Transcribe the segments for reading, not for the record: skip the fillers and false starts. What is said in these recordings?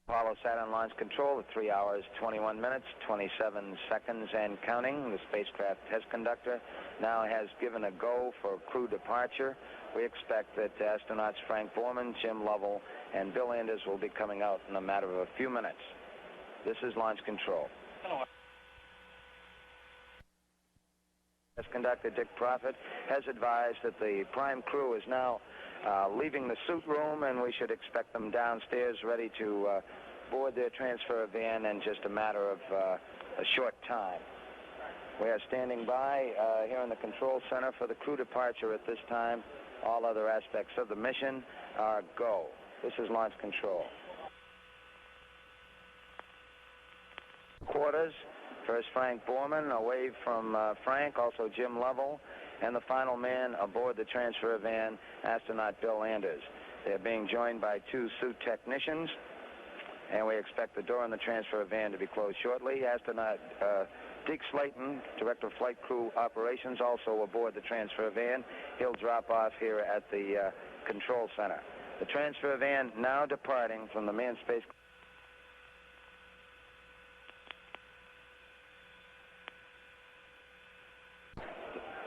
Apollo Saturn launch control at 3 hours, 21 minutes, 27 seconds and counting. The spacecraft test conductor now has given a go for crew departure. We expect that astronauts Frank Borman, Jim Lovell, and Bill Anders will be coming out in a matter of a few minutes. This is launch control. Hello. Test conductor Dick Prophet has advised that the prime crew is now leaving the suit room, and we should expect them downstairs ready to board their transfer van in just a matter of a short time. We are standing by here in the control center for the crew departure at this time. All other aspects of the mission are go. This is launch control. Quarters. First Frank Borman, away from Frank, also Jim Lovell, and the final man aboard the transfer van, astronaut Bill Anders. They're being joined by 2 suit technicians, and we expect the door in the transfer van to be closed shortly. Astronaut Dick Slayton, Director of Flight Crew Operations, also aboard the transfer van. He'll drop off here at the control center. The transfer van now departing from the manned space.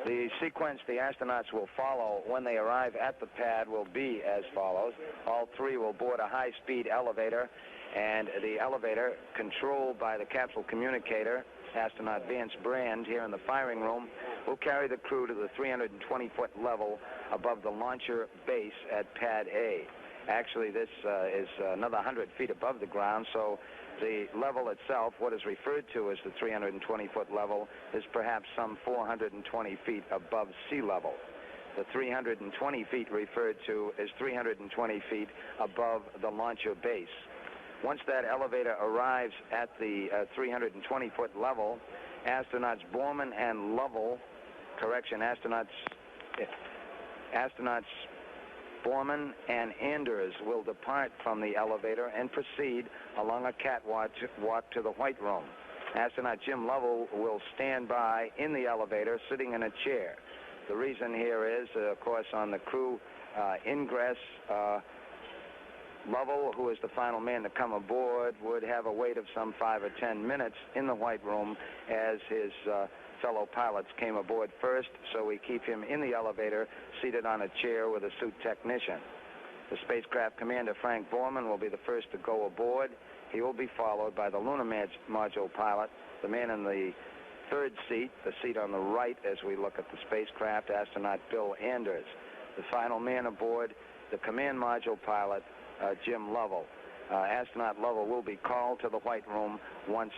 The sequence the astronauts will follow when they arrive at the pad will be as follows. All 3 will board a high-speed elevator, and the elevator, controlled by the capsule communicator, astronaut Vance Brand, here in the firing room, will carry the crew to the 320-foot level above the launcher base at Pad A. Actually, this is another 100 feet above the ground, so the level itself, what is referred to as the 320-foot level, is perhaps some 420 feet above sea level. The 320 feet referred to is 320 feet above the launcher base. Once that elevator arrives at the 320-foot level, astronauts Borman and Lovell, astronauts Borman and Anders will depart from the elevator and proceed along a catwalk to the White Room. Astronaut Jim Lovell will stand by in the elevator, sitting in a chair. The reason here is, of course, on the crew ingress, Lovell, who is the final man to come aboard, would have a wait of some 5 or 10 minutes in the White Room as his fellow pilots came aboard first, so we keep him in the elevator, seated on a chair with a suit technician. The spacecraft commander, Frank Borman, will be the first to go aboard. He will be followed by the lunar module pilot, the man in the 3rd seat, the seat on the right as we look at the spacecraft, astronaut Bill Anders. The final man aboard, the command module pilot, Jim Lovell. Astronaut Lovell will be called to the White Room once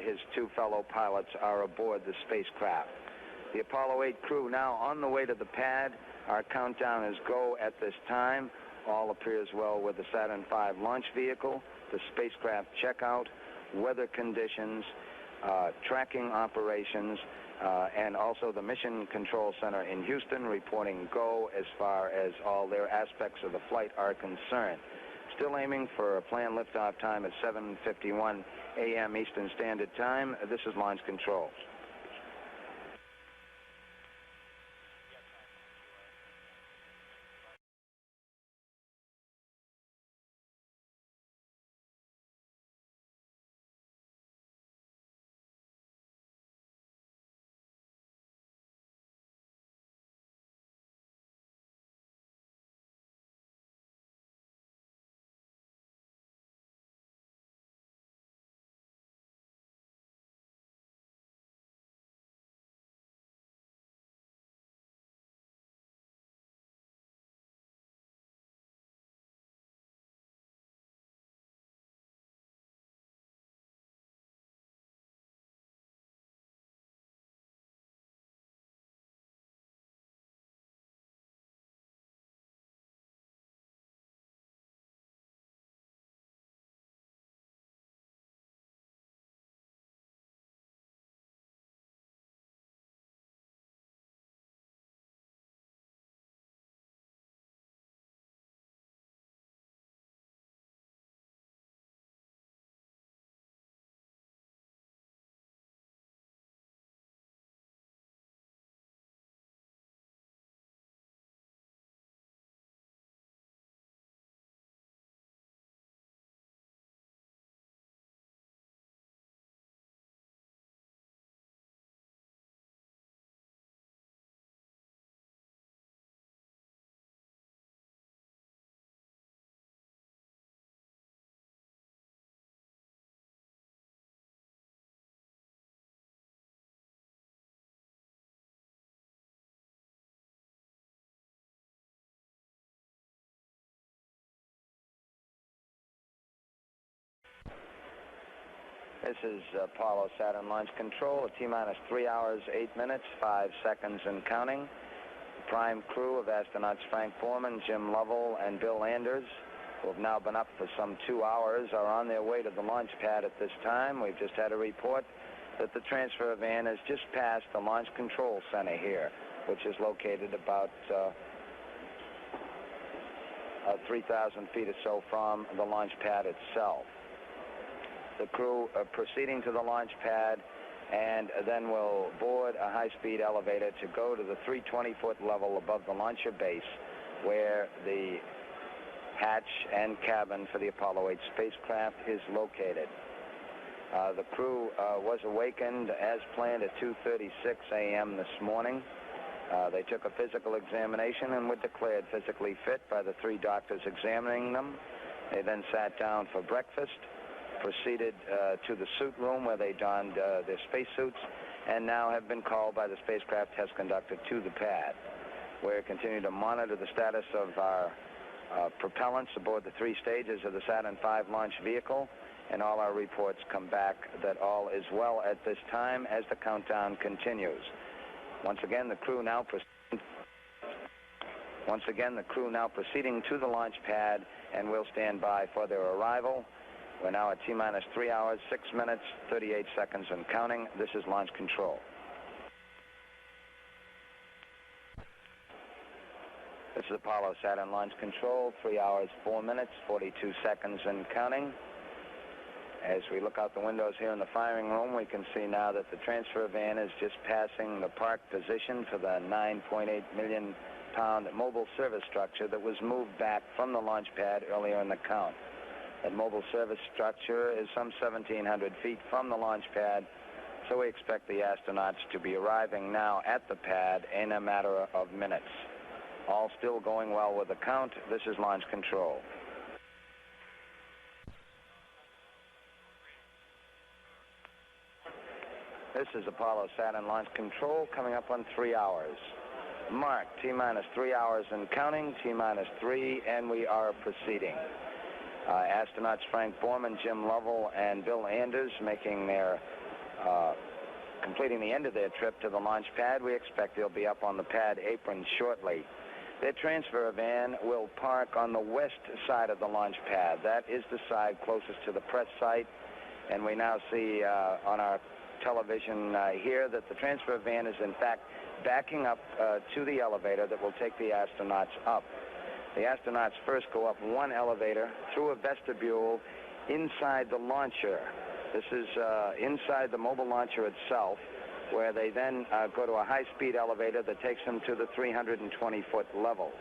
his 2 fellow pilots are aboard the spacecraft. The Apollo 8 crew now on the way to the pad. Our countdown is go at this time. All appears well with the Saturn V launch vehicle, the spacecraft checkout, weather conditions, tracking operations, and also the Mission Control Center in Houston reporting go as far as all their aspects of the flight are concerned. Still aiming for a planned liftoff time at 7:51 a.m. Eastern Standard Time. This is launch control. This is Apollo Saturn Launch Control at T-minus 3 hours, 8 minutes, 5 seconds and counting. The prime crew of astronauts Frank Borman, Jim Lovell, and Bill Anders, who have now been up for some 2 hours, are on their way to the launch pad at this time. We've just had a report that the transfer van has just passed the Launch Control Center here, which is located about 3,000 feet or so from the launch pad itself. The crew are proceeding to the launch pad and then will board a high-speed elevator to go to the 320-foot level above the launcher base, where the hatch and cabin for the Apollo 8 spacecraft is located. The crew was awakened as planned at 2:36 a.m. this morning. They took a physical examination and were declared physically fit by the 3 doctors examining them. They then sat down for breakfast, proceeded to the suit room where they donned their spacesuits, and now have been called by the spacecraft test conductor to the pad. We're continuing to monitor the status of our propellants aboard the 3 stages of the Saturn V launch vehicle, and all our reports come back that all is well at this time as the countdown continues. Once again, the crew now proceeding to the launch pad, and will stand by for their arrival. We're now at T-minus 3 hours, 6 minutes, 38 seconds and counting. This is Launch Control. This is Apollo Saturn Launch Control, 3 hours, 4 minutes, 42 seconds and counting. As we look out the windows here in the firing room, we can see now that the transfer van is just passing the park position for the 9.8 million pound mobile service structure that was moved back from the launch pad earlier in the count. That mobile service structure is some 1,700 feet from the launch pad, so we expect the astronauts to be arriving now at the pad in a matter of minutes. All still going well with the count. This is Launch Control. This is Apollo Saturn Launch Control, coming up on 3 hours. Mark, T-minus 3 hours and counting, T-minus 3, and we are proceeding. Astronauts Frank Borman, Jim Lovell, and Bill Anders making their, completing the end of their trip to the launch pad. We expect they'll be up on the pad apron shortly. Their transfer van will park on the west side of the launch pad. That is the side closest to the press site, and we now see on our television here that the transfer van is in fact backing up to the elevator that will take the astronauts up. The astronauts first go up one elevator through a vestibule inside the launcher. This is inside the mobile launcher itself, where they then go to a high-speed elevator that takes them to the 320-foot level.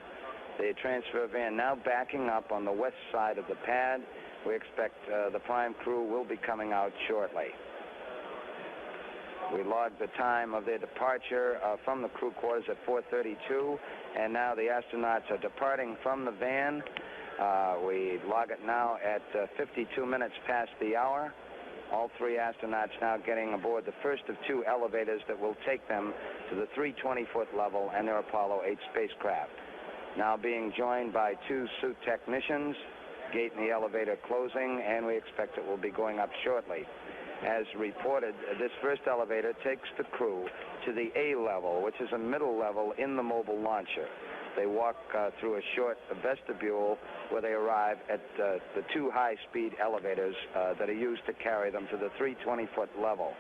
The transfer van now backing up on the west side of the pad. We expect the prime crew will be coming out shortly. We logged the time of their departure from the crew quarters at 4:32, and now the astronauts are departing from the van. We log it now at 52 minutes past the hour. All 3 astronauts now getting aboard the first of 2 elevators that will take them to the 320-foot level and their Apollo 8 spacecraft. Now being joined by 2 suit technicians, gate in the elevator closing, and we expect it will be going up shortly. As reported, this first elevator takes the crew to the A level, which is a middle level in the mobile launcher. They walk through a short vestibule where they arrive at the 2 high-speed elevators that are used to carry them to the 320-foot level.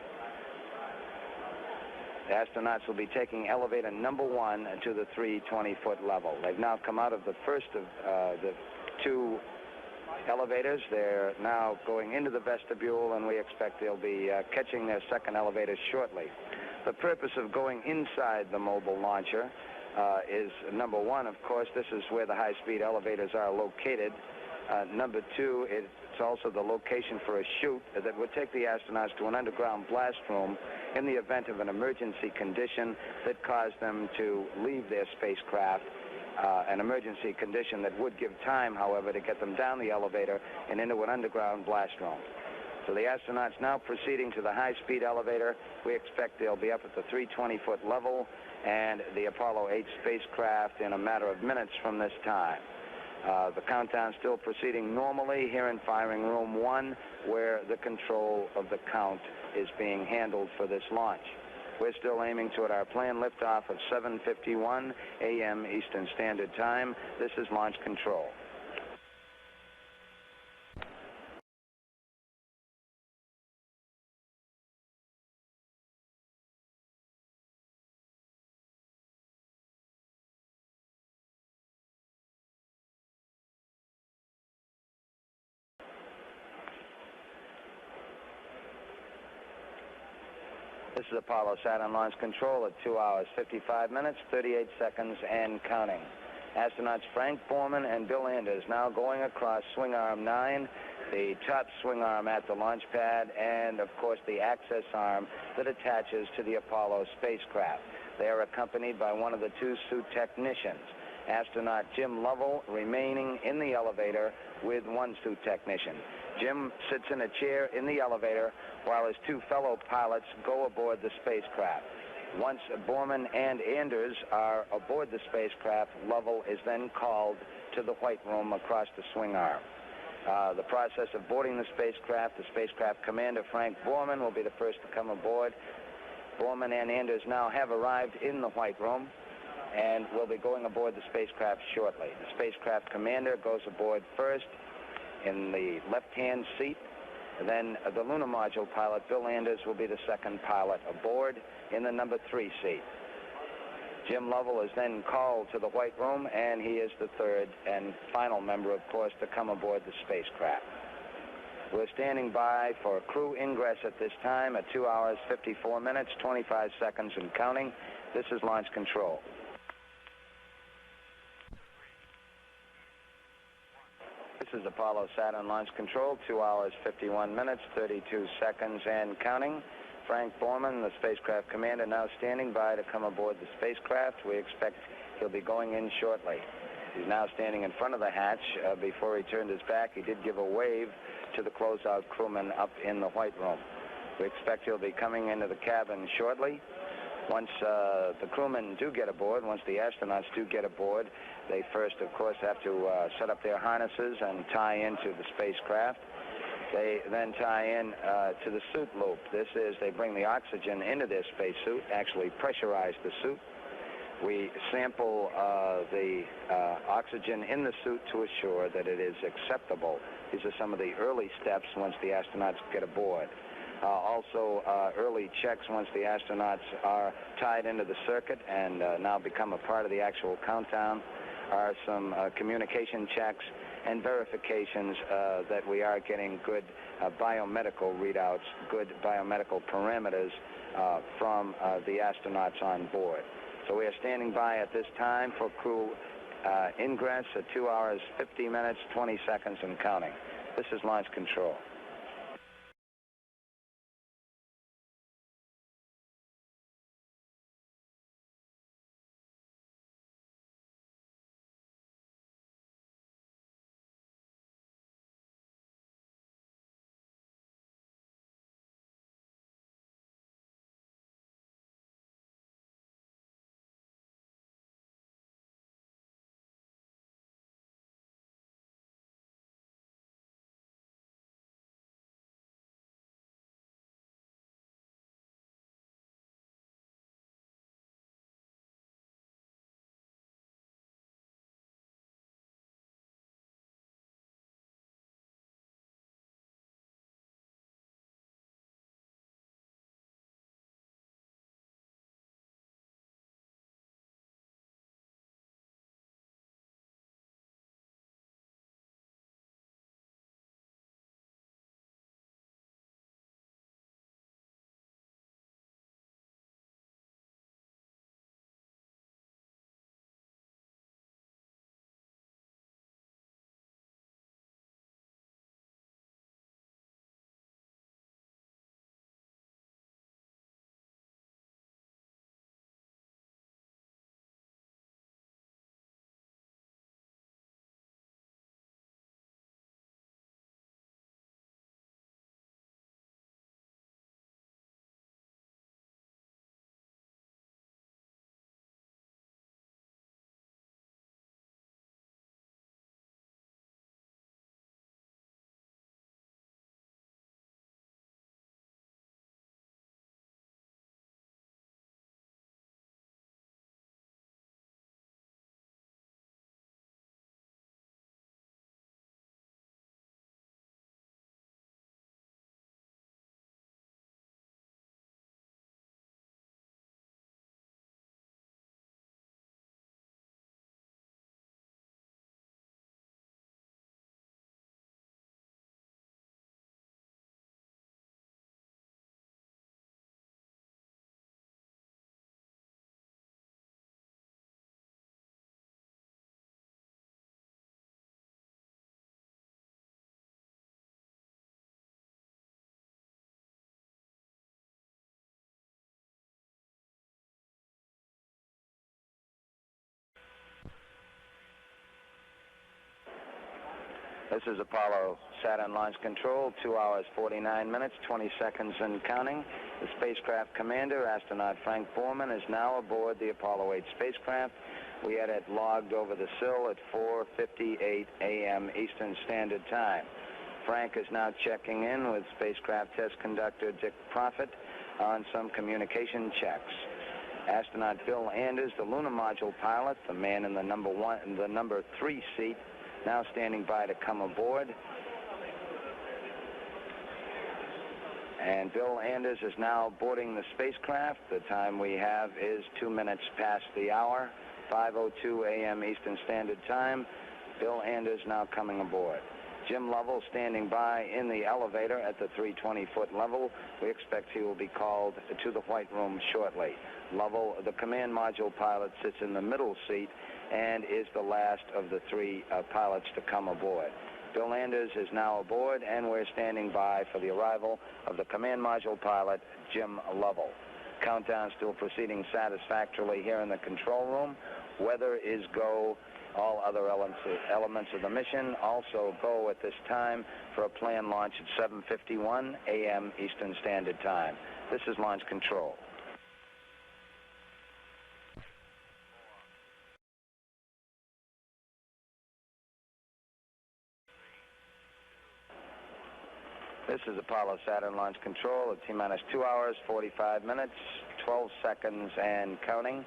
The astronauts will be taking elevator number 1 to the 320-foot level. They've now come out of the first of the 2 elevators. They're now going into the vestibule, and we expect they'll be catching their second elevator shortly. The purpose of going inside the mobile launcher is, number 1, of course, this is where the high-speed elevators are located. Number 2, it's also the location for a chute that would take the astronauts to an underground blast room in the event of an emergency condition that caused them to leave their spacecraft. An emergency condition that would give time, however, to get them down the elevator and into an underground blast room. So the astronauts now proceeding to the high-speed elevator. We expect they'll be up at the 320-foot level and the Apollo 8 spacecraft in a matter of minutes from this time. The countdown still proceeding normally here in firing room 1, where the control of the count is being handled for this launch. We're still aiming toward our planned liftoff of 7:51 a.m. Eastern Standard Time. This is launch control. This is Apollo Saturn launch control at 2 hours, 55 minutes, 38 seconds, and counting. Astronauts Frank Borman and Bill Anders now going across swing arm 9, the top swing arm at the launch pad, and, of course, the access arm that attaches to the Apollo spacecraft. They are accompanied by one of the 2 suit technicians. Astronaut Jim Lovell remaining in the elevator with 1 suit technician. Jim sits in a chair in the elevator while his 2 fellow pilots go aboard the spacecraft. Once Borman and Anders are aboard the spacecraft, Lovell is then called to the White Room across the swing arm. The process of boarding the spacecraft commander Frank Borman will be the first to come aboard. Borman and Anders now have arrived in the White Room and will be going aboard the spacecraft shortly. The spacecraft commander goes aboard first in the left-hand seat. Then the lunar module pilot, Bill Anders, will be the second pilot aboard in the number 3 seat. Jim Lovell is then called to the White Room, and he is the third and final member, of course, to come aboard the spacecraft. We're standing by for crew ingress at this time at 2 hours, 54 minutes, 25 seconds and counting. This is launch control. This is Apollo Saturn launch control, 2 hours, 51 minutes, 32 seconds and counting. Frank Borman, the spacecraft commander, now standing by to come aboard the spacecraft. We expect he'll be going in shortly. He's now standing in front of the hatch. Before he turned his back, he did give a wave to the closeout crewmen up in the White Room. We expect he'll be coming into the cabin shortly. Once the crewmen do get aboard, once the astronauts do get aboard, they first, of course, have to set up their harnesses and tie into the spacecraft. They then tie in to the suit loop. This is, they bring the oxygen into their spacesuit, actually pressurize the suit. We sample the oxygen in the suit to assure that it is acceptable. These are some of the early steps once the astronauts get aboard. Also, early checks once the astronauts are tied into the circuit and now become a part of the actual countdown are some communication checks and verifications that we are getting good biomedical readouts, good biomedical parameters from the astronauts on board. So we are standing by at this time for crew ingress at 2 hours, 50 minutes, 20 seconds and counting. This is launch control. This is Apollo Saturn Launch Control, 2 hours, 49 minutes, 20 seconds and counting. The spacecraft commander, astronaut Frank Borman, is now aboard the Apollo 8 spacecraft. We had it logged over the sill at 4:58 a.m. Eastern Standard Time. Frank is now checking in with spacecraft test conductor Dick Prophet on some communication checks. Astronaut Bill Anders, the lunar module pilot, the man in the number 3 seat, now standing by to come aboard. And Bill Anders is now boarding the spacecraft. The time we have is 2 minutes past the hour, 5:02 a.m. Eastern Standard Time. Bill Anders now coming aboard. Jim Lovell standing by in the elevator at the 320-foot level. We expect he will be called to the White Room shortly. Lovell, the command module pilot, sits in the middle seat and is the last of the 3 pilots to come aboard. Bill Anders is now aboard, and we're standing by for the arrival of the command module pilot, Jim Lovell. Countdown still proceeding satisfactorily here in the control room. Weather is go. All other elements of the mission also go at this time for a planned launch at 7:51 a.m. Eastern Standard Time. This is Launch Control. This is Apollo Saturn Launch Control at T-minus 2 hours, 45 minutes, 12 seconds and counting.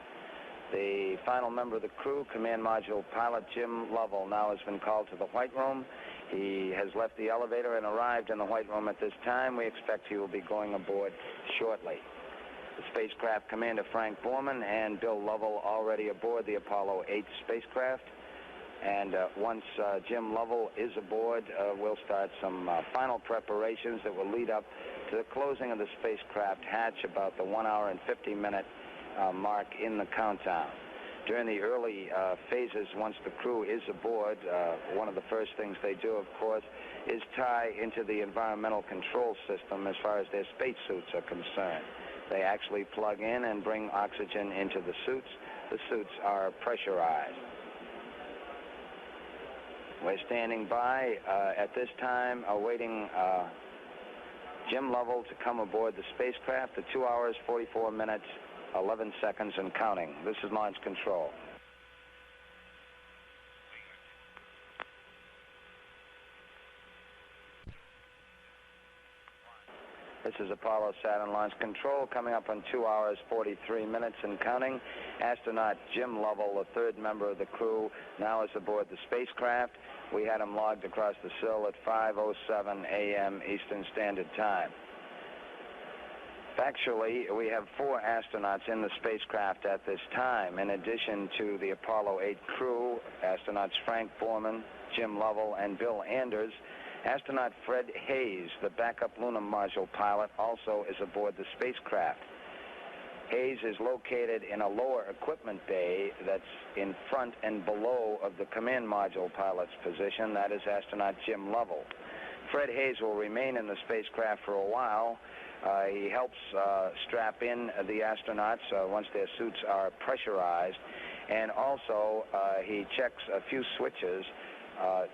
The final member of the crew, command module pilot Jim Lovell, now has been called to the White Room. He has left the elevator and arrived in the White Room at this time. We expect he will be going aboard shortly. The spacecraft commander Frank Borman and Bill Lovell already aboard the Apollo 8 spacecraft. And once Jim Lovell is aboard, we'll start some final preparations that will lead up to the closing of the spacecraft hatch about the 1 hour and 50-minute mark in the countdown. During the early phases, once the crew is aboard, one of the first things they do, of course, is tie into the environmental control system as far as their spacesuits are concerned. They actually plug in and bring oxygen into the suits. The suits are pressurized. We're standing by at this time, awaiting Jim Lovell to come aboard the spacecraft at 2 hours, 44 minutes, 11 seconds and counting. This is Launch Control. This is Apollo Saturn Launch Control, coming up on 2 hours, 43 minutes and counting. Astronaut Jim Lovell, the 3rd member of the crew, now is aboard the spacecraft. We had him logged across the sill at 5:07 a.m. Eastern Standard Time. Factually, we have 4 astronauts in the spacecraft at this time. In addition to the Apollo 8 crew, astronauts Frank Borman, Jim Lovell, and Bill Anders, astronaut Fred Hayes, the backup lunar module pilot, also is aboard the spacecraft. Hayes is located in a lower equipment bay that's in front and below of the command module pilot's position. That is astronaut Jim Lovell. Fred Hayes will remain in the spacecraft for a while. He helps strap in the astronauts once their suits are pressurized, and also he checks a few switches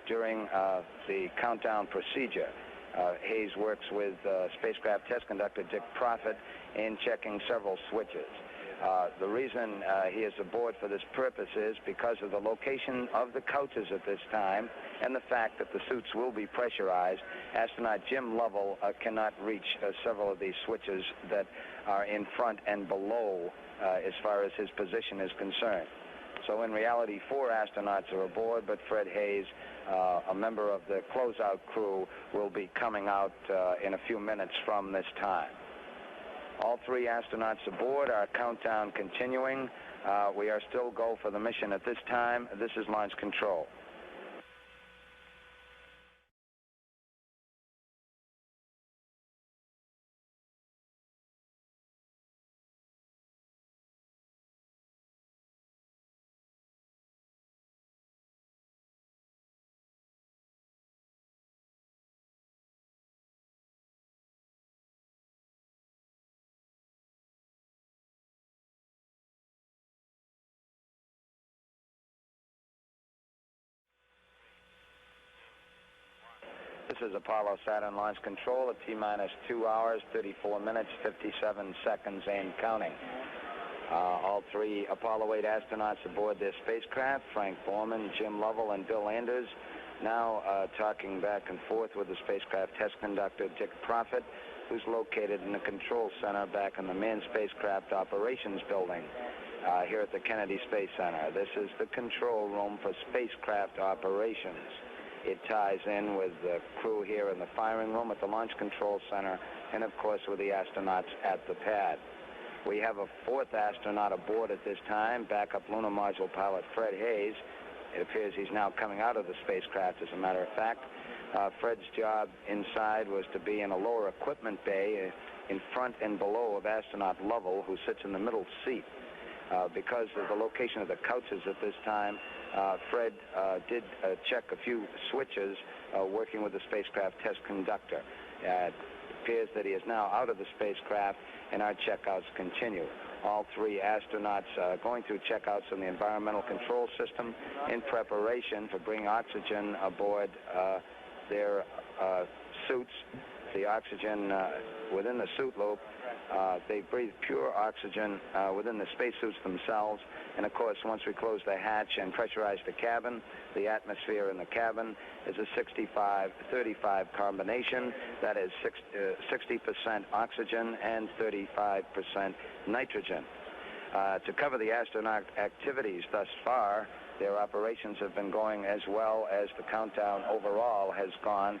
during the countdown procedure. Hayes works with spacecraft test conductor Dick Prophet in checking several switches. The reason he is aboard for this purpose is because of the location of the couches at this time and the fact that the suits will be pressurized. Astronaut Jim Lovell cannot reach several of these switches that are in front and below as far as his position is concerned. So in reality, 4 astronauts are aboard, but Fred Hayes, a member of the closeout crew, will be coming out in a few minutes from this time. All 3 astronauts aboard, our countdown continuing. We are still go for the mission at this time. This is Launch Control. is Apollo Saturn Launch Control at T-minus 2 hours, 34 minutes, 57 seconds and counting. All three Apollo 8 astronauts aboard their spacecraft, Frank Borman, Jim Lovell, and Bill Anders, now talking back and forth with the spacecraft test conductor, Dick Prophet, who's located in the control center back in the Manned Spacecraft Operations Building here at the Kennedy Space Center. This is the control room for spacecraft operations. It ties in with the crew here in the firing room at the Launch Control Center and, of course, with the astronauts at the pad. We have a fourth astronaut aboard at this time, backup lunar module pilot Fred Hayes. It appears he's now coming out of the spacecraft, as a matter of fact. Fred's job inside was to be in a lower equipment bay in front and below of astronaut Lovell, who sits in the middle seat. Because of the location of the couches at this time, Fred did check a few switches working with the spacecraft test conductor. It appears that he is now out of the spacecraft, and our checkouts continue. All three astronauts going through checkouts in the environmental control system in preparation for bringing oxygen aboard their suits. The oxygen within the suit loop, they breathe pure oxygen within the spacesuits themselves. And of course, once we close the hatch and pressurize the cabin, the atmosphere in the cabin is a 65-35 combination. That is 60% oxygen and 35% nitrogen. To cover the astronaut activities thus far, their operations have been going as well as the countdown overall has gone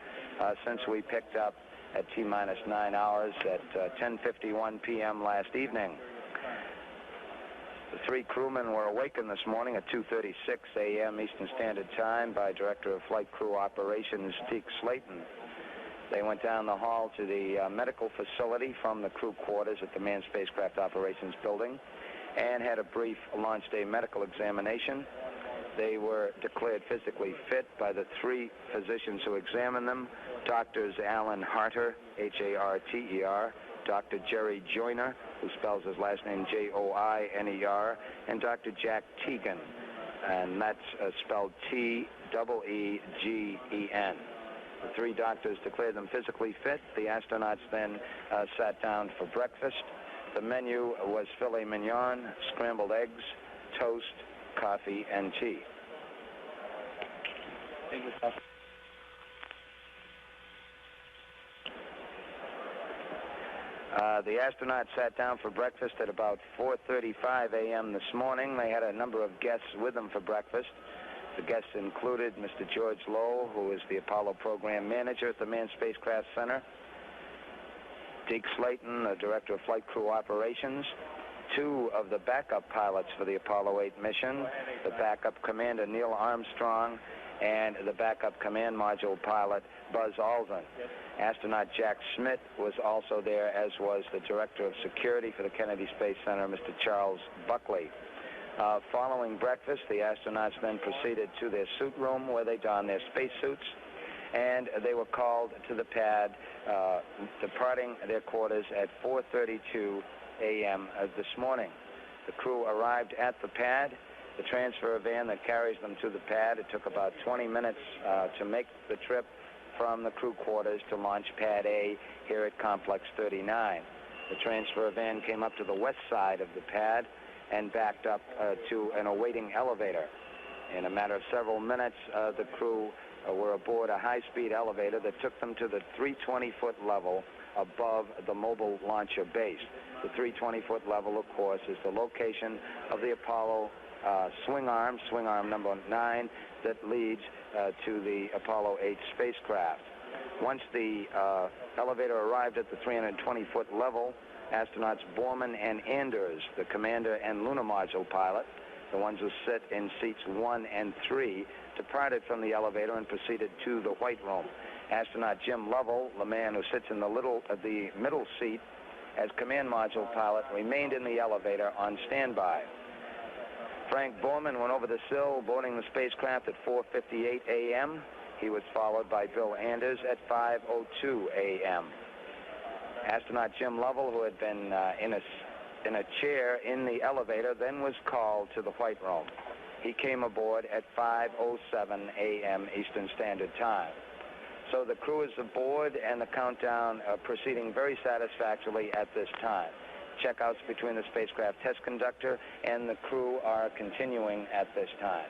since we picked up at T-minus 9 hours at 10:51 p.m. last evening. The three crewmen were awakened this morning at 2:36 a.m. Eastern Standard Time by Director of Flight Crew Operations, Deke Slayton. They went down the hall to the medical facility from the crew quarters at the Manned Spacecraft Operations Building and had a brief launch day medical examination. They were declared physically fit by the three physicians who examined them, Doctors Alan Harter, H-A-R-T-E-R, Dr. Jerry Joyner, who spells his last name J-O-I-N-E-R, and Dr. Jack Teagan, and that's spelled T-E-E-G-E-N. The three doctors declared them physically fit. The astronauts then sat down for breakfast. The menu was filet mignon, scrambled eggs, toast, coffee, and tea. The astronauts sat down for breakfast at about 4:35 a.m. this morning. They had a number of guests with them for breakfast. The guests included Mr. George Lowe, who is the Apollo Program Manager at the Manned Spacecraft Center, Deke Slayton, the Director of Flight Crew Operations, two of the backup pilots for the Apollo 8 mission, the backup commander Neil Armstrong, and the backup command module pilot Buzz Aldrin. Astronaut Jack Schmidt was also there, as was the Director of Security for the Kennedy Space Center, Mr. Charles Buckley. Following breakfast, the astronauts then proceeded to their suit room where they donned their spacesuits, and they were called to the pad, departing their quarters at 4:32 a.m. This morning. The crew arrived at the pad. The transfer van that carries them to the pad, it took about 20 minutes to make the trip from the crew quarters to launch pad A here at Complex 39. The transfer van came up to the west side of the pad and backed up to an awaiting elevator. In a matter of several minutes, the crew were aboard a high-speed elevator that took them to the 320-foot level above the mobile launcher base. The 320-foot level, of course, is the location of the Apollo swing arm number 9, that leads to the Apollo 8 spacecraft. Once the elevator arrived at the 320-foot level, astronauts Borman and Anders, the commander and lunar module pilot, the ones who sit in seats 1 and 3, departed from the elevator and proceeded to the White Room. Astronaut Jim Lovell, the man who sits in the middle seat as command module pilot, remained in the elevator on standby. Frank Borman went over the sill, boarding the spacecraft at 4:58 a.m. He was followed by Bill Anders at 5:02 a.m. Astronaut Jim Lovell, who had been in a chair in the elevator, then was called to the White Room. He came aboard at 5:07 a.m. Eastern Standard Time. So the crew is aboard, and the countdown proceeding very satisfactorily at this time. Checkouts between the spacecraft test conductor and the crew are continuing at this time.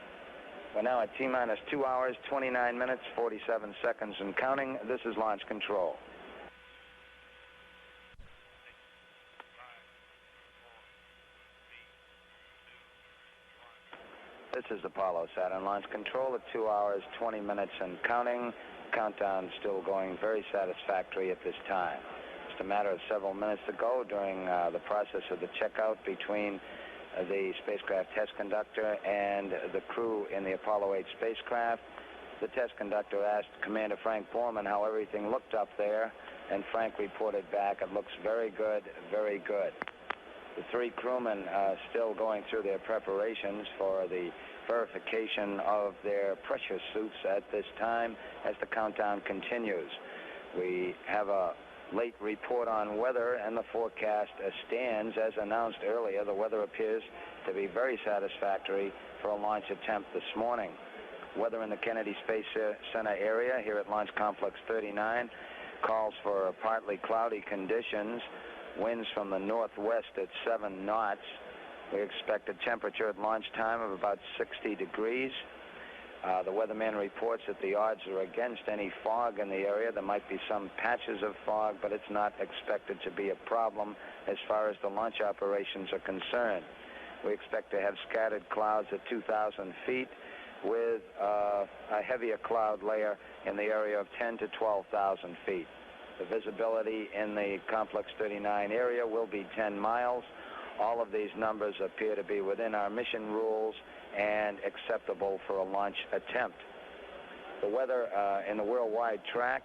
We're now at T-minus 2 hours, 29 minutes, 47 seconds and counting. This is launch control. This is Apollo Saturn launch control at 2 hours, 20 minutes and counting. Countdown still going very satisfactory at this time. Just a matter of several minutes to go during the process of the checkout between the spacecraft test conductor and the crew in the Apollo 8 spacecraft. The test conductor asked Commander Frank Borman how everything looked up there, and Frank reported back, "It looks very good, very good." The three crewmen are still going through their preparations for the verification of their pressure suits at this time as the countdown continues. We have a late report on weather, and the forecast stands as announced earlier. The weather appears to be very satisfactory for a launch attempt this morning. Weather in the Kennedy Space Center area here at Launch Complex 39 calls for partly cloudy conditions. Winds from the northwest at 7 knots. We expect a temperature at launch time of about 60 degrees. The weatherman reports that the odds are against any fog in the area. There might be some patches of fog, but it's not expected to be a problem as far as the launch operations are concerned. We expect to have scattered clouds at 2,000 feet with a heavier cloud layer in the area of 10 to 12,000 feet. The visibility in the Complex 39 area will be 10 miles. All of these numbers appear to be within our mission rules and acceptable for a launch attempt. The weather in the worldwide track,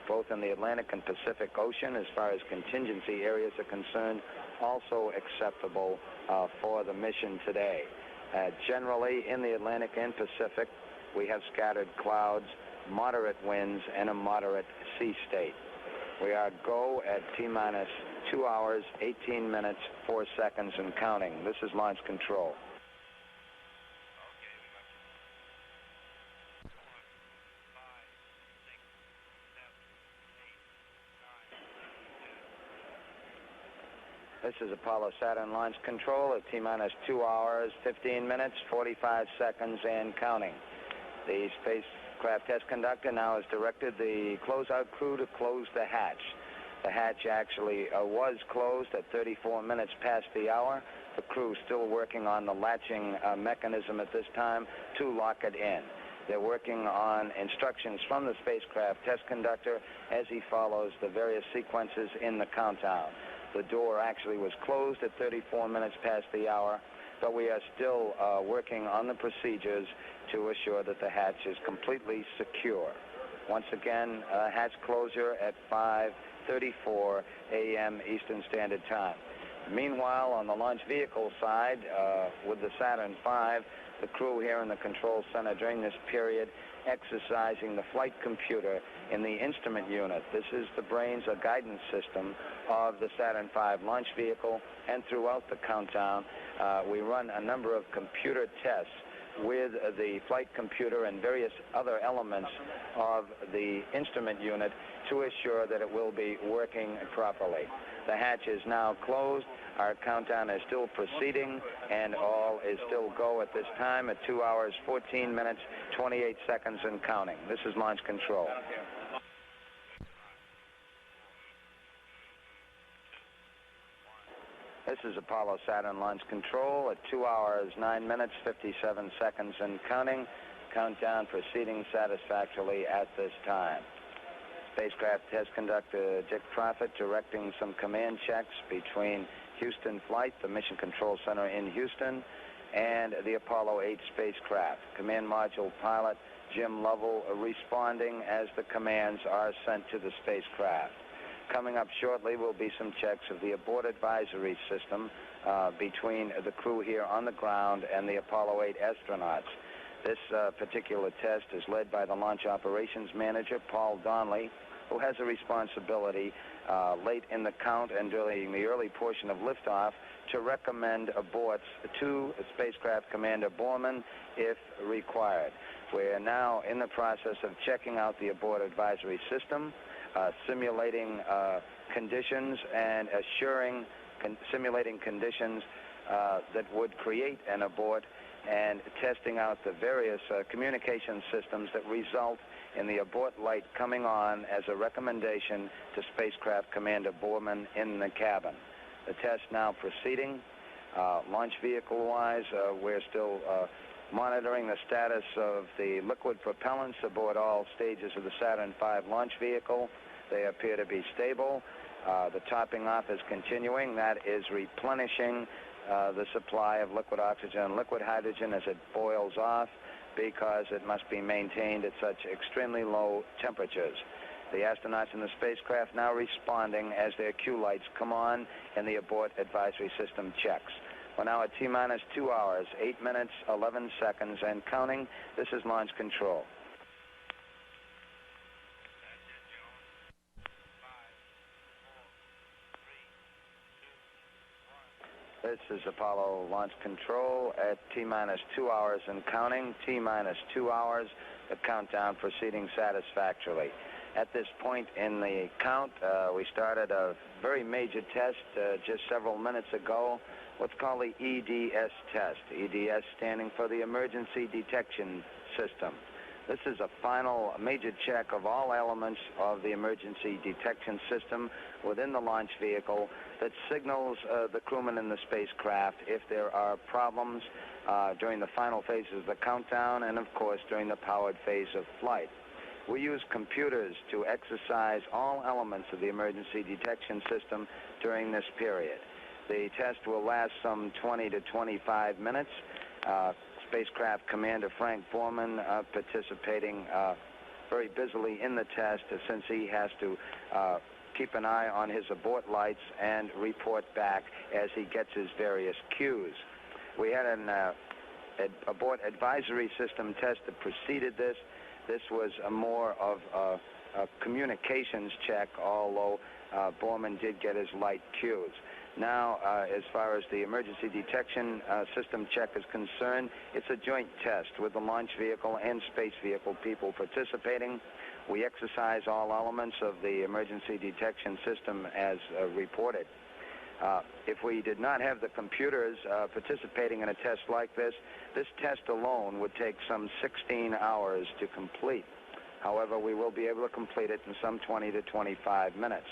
both in the Atlantic and Pacific Ocean, as far as contingency areas are concerned, also acceptable for the mission today. Generally, in the Atlantic and Pacific, we have scattered clouds, moderate winds, and a moderate sea state. We are go at T-minus 2 hours, 18 minutes, 4 seconds and counting. This is launch control. This is Apollo Saturn launch control at T-minus 2 hours, 15 minutes, 45 seconds and counting. The spacecraft test conductor now has directed the closeout crew to close the hatch. The hatch actually was closed at 34 minutes past the hour. The crew still working on the latching mechanism at this time to lock it in. They're working on instructions from the spacecraft test conductor as he follows the various sequences in the countdown. The door actually was closed at 34 minutes past the hour, but we are still working on the procedures to assure that the hatch is completely secure. Once again, hatch closure at 5:34 a.m. Eastern Standard Time. Meanwhile, on the launch vehicle side, with the Saturn V, the crew here in the control center during this period exercising the flight computer in the instrument unit. This is the brains or guidance system of the Saturn V launch vehicle, and throughout the countdown, we run a number of computer tests with the flight computer and various other elements of the instrument unit to assure that it will be working properly. The hatch is now closed. Our countdown is still proceeding, and all is still go at this time at 2 hours, 14 minutes, 28 seconds and counting. This is launch control. This is Apollo Saturn launch control at 2 hours, 9 minutes, 57 seconds and counting. Countdown proceeding satisfactorily at this time. Spacecraft test conductor Dick Prophet directing some command checks between Houston Flight, the Mission Control Center in Houston, and the Apollo 8 spacecraft. Command module pilot Jim Lovell responding as the commands are sent to the spacecraft. Coming up shortly will be some checks of the abort advisory system between the crew here on the ground and the Apollo 8 astronauts. This particular test is led by the launch operations manager, Paul Donnelly, who has a responsibility late in the count and during the early portion of liftoff to recommend aborts to Spacecraft Commander Borman if required. We're now in the process of checking out the abort advisory system, simulating conditions and simulating conditions that would create an abort, and testing out the various communication systems that result in the abort light coming on as a recommendation to Spacecraft Commander Borman in the cabin. The test now proceeding. Launch vehicle-wise, we're still monitoring the status of the liquid propellants aboard all stages of the Saturn V launch vehicle. They appear to be stable. The topping off is continuing. That is replenishing the supply of liquid oxygen and liquid hydrogen as it boils off, because it must be maintained at such extremely low temperatures. The astronauts in the spacecraft now responding as their cue lights come on and the abort advisory system checks. We're now at T-minus 2 hours, 8 minutes, 11 seconds, and counting. This is launch control. This is Apollo launch control at T-minus 2 hours and counting. T-minus 2 hours, the countdown proceeding satisfactorily. At this point in the count, we started a very major test just several minutes ago, what's called the EDS test. EDS standing for the Emergency Detection System. This is a final major check of all elements of the emergency detection system within the launch vehicle that signals the crewmen in the spacecraft if there are problems during the final phases of the countdown and, of course, during the powered phase of flight. We use computers to exercise all elements of the emergency detection system during this period. The test will last some 20 to 25 minutes. Spacecraft Commander Frank Borman participating very busily in the test, since he has to keep an eye on his abort lights and report back as he gets his various cues. We had an abort advisory system test that preceded this. This was more of a communications check, although Borman did get his light cues. Now, as far as the emergency detection system check is concerned, it's a joint test with the launch vehicle and space vehicle people participating. We exercise all elements of the emergency detection system as reported. If we did not have the computers participating in a test like this, this test alone would take some 16 hours to complete. However, we will be able to complete it in some 20 to 25 minutes.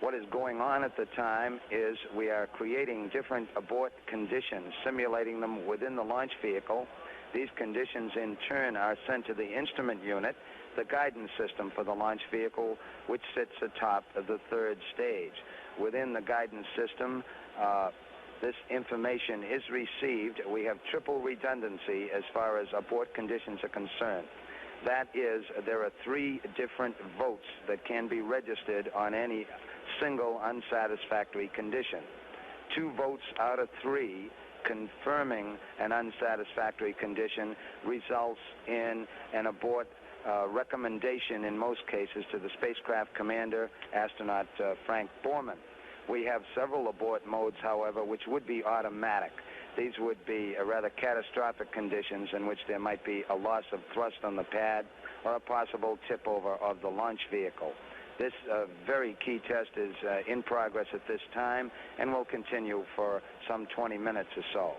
What is going on at the time is we are creating different abort conditions, simulating them within the launch vehicle. These conditions, in turn, are sent to the instrument unit, the guidance system for the launch vehicle, which sits atop of the third stage. Within the guidance system, this information is received. We have triple redundancy as far as abort conditions are concerned. That is, there are 3 different votes that can be registered on any single unsatisfactory condition. 2 votes out of 3 confirming an unsatisfactory condition results in an abort recommendation in most cases to the spacecraft commander, astronaut Frank Borman. We have several abort modes, however, which would be automatic. These would be rather catastrophic conditions in which there might be a loss of thrust on the pad or a possible tip over of the launch vehicle. This very key test is in progress at this time and will continue for some 20 minutes or so.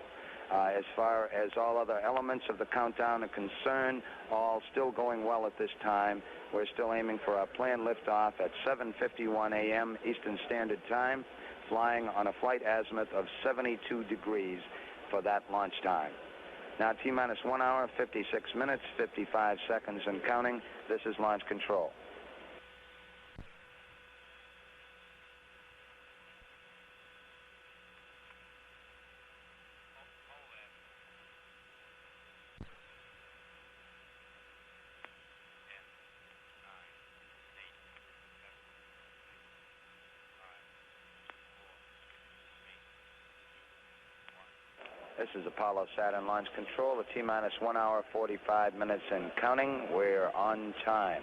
As far as all other elements of the countdown are concerned, all still going well at this time. We're still aiming for our planned liftoff at 7:51 a.m. Eastern Standard Time, flying on a flight azimuth of 72 degrees for that launch time. Now, T-minus 1 hour, 56 minutes, 55 seconds and counting. This is launch control. This is Apollo Saturn launch control at T-minus 1 hour, 45 minutes and counting. We're on time.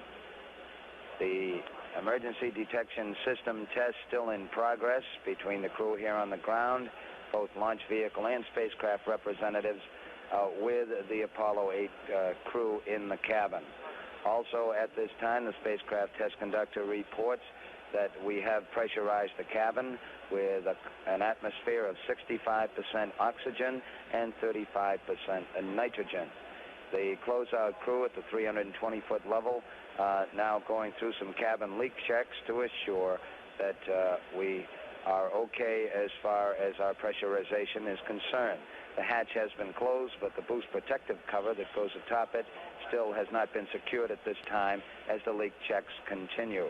The Emergency detection system test still in progress between the crew here on the ground, both launch vehicle and spacecraft representatives, with the Apollo 8 crew in the cabin. Also at this time, the spacecraft test conductor reports that we have pressurized the cabin with an atmosphere of 65% oxygen and 35% nitrogen. The closeout crew at the 320-foot level now going through some cabin leak checks to assure that we are okay as far as our pressurization is concerned. The hatch has been closed, but the boost protective cover that goes atop it still has not been secured at this time as the leak checks continue.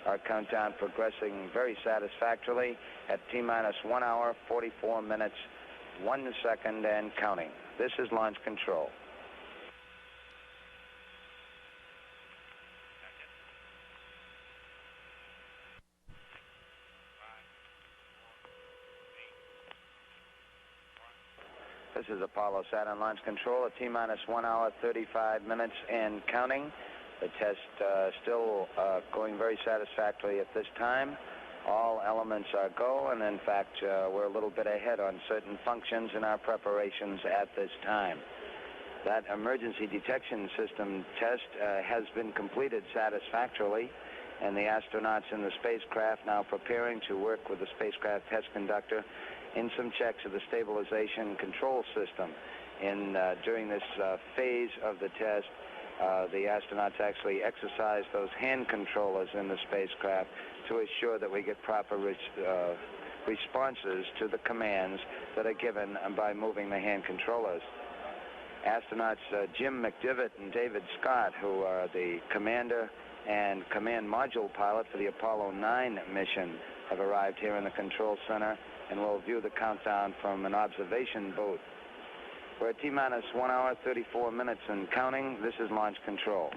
Our countdown progressing very satisfactorily at T-minus 1 hour, 44 minutes, 1 second, and counting. This is launch control. This is Apollo Saturn launch control at T-minus 1 hour, 35 minutes, and counting. The test still going very satisfactorily at this time. All elements are go, and in fact, we're a little bit ahead on certain functions in our preparations at this time. That emergency detection system test has been completed satisfactorily, and the astronauts in the spacecraft now preparing to work with the spacecraft test conductor in some checks of the stabilization control system. During this phase of the test, the astronauts actually exercise those hand controllers in the spacecraft to assure that we get proper responses to the commands that are given by moving the hand controllers. Astronauts Jim McDivitt and David Scott, who are the commander and command module pilot for the Apollo 9 mission, have arrived here in the control center and will view the countdown from an observation booth. We're at T-minus 1 hour, 34 minutes and counting. This is launch control.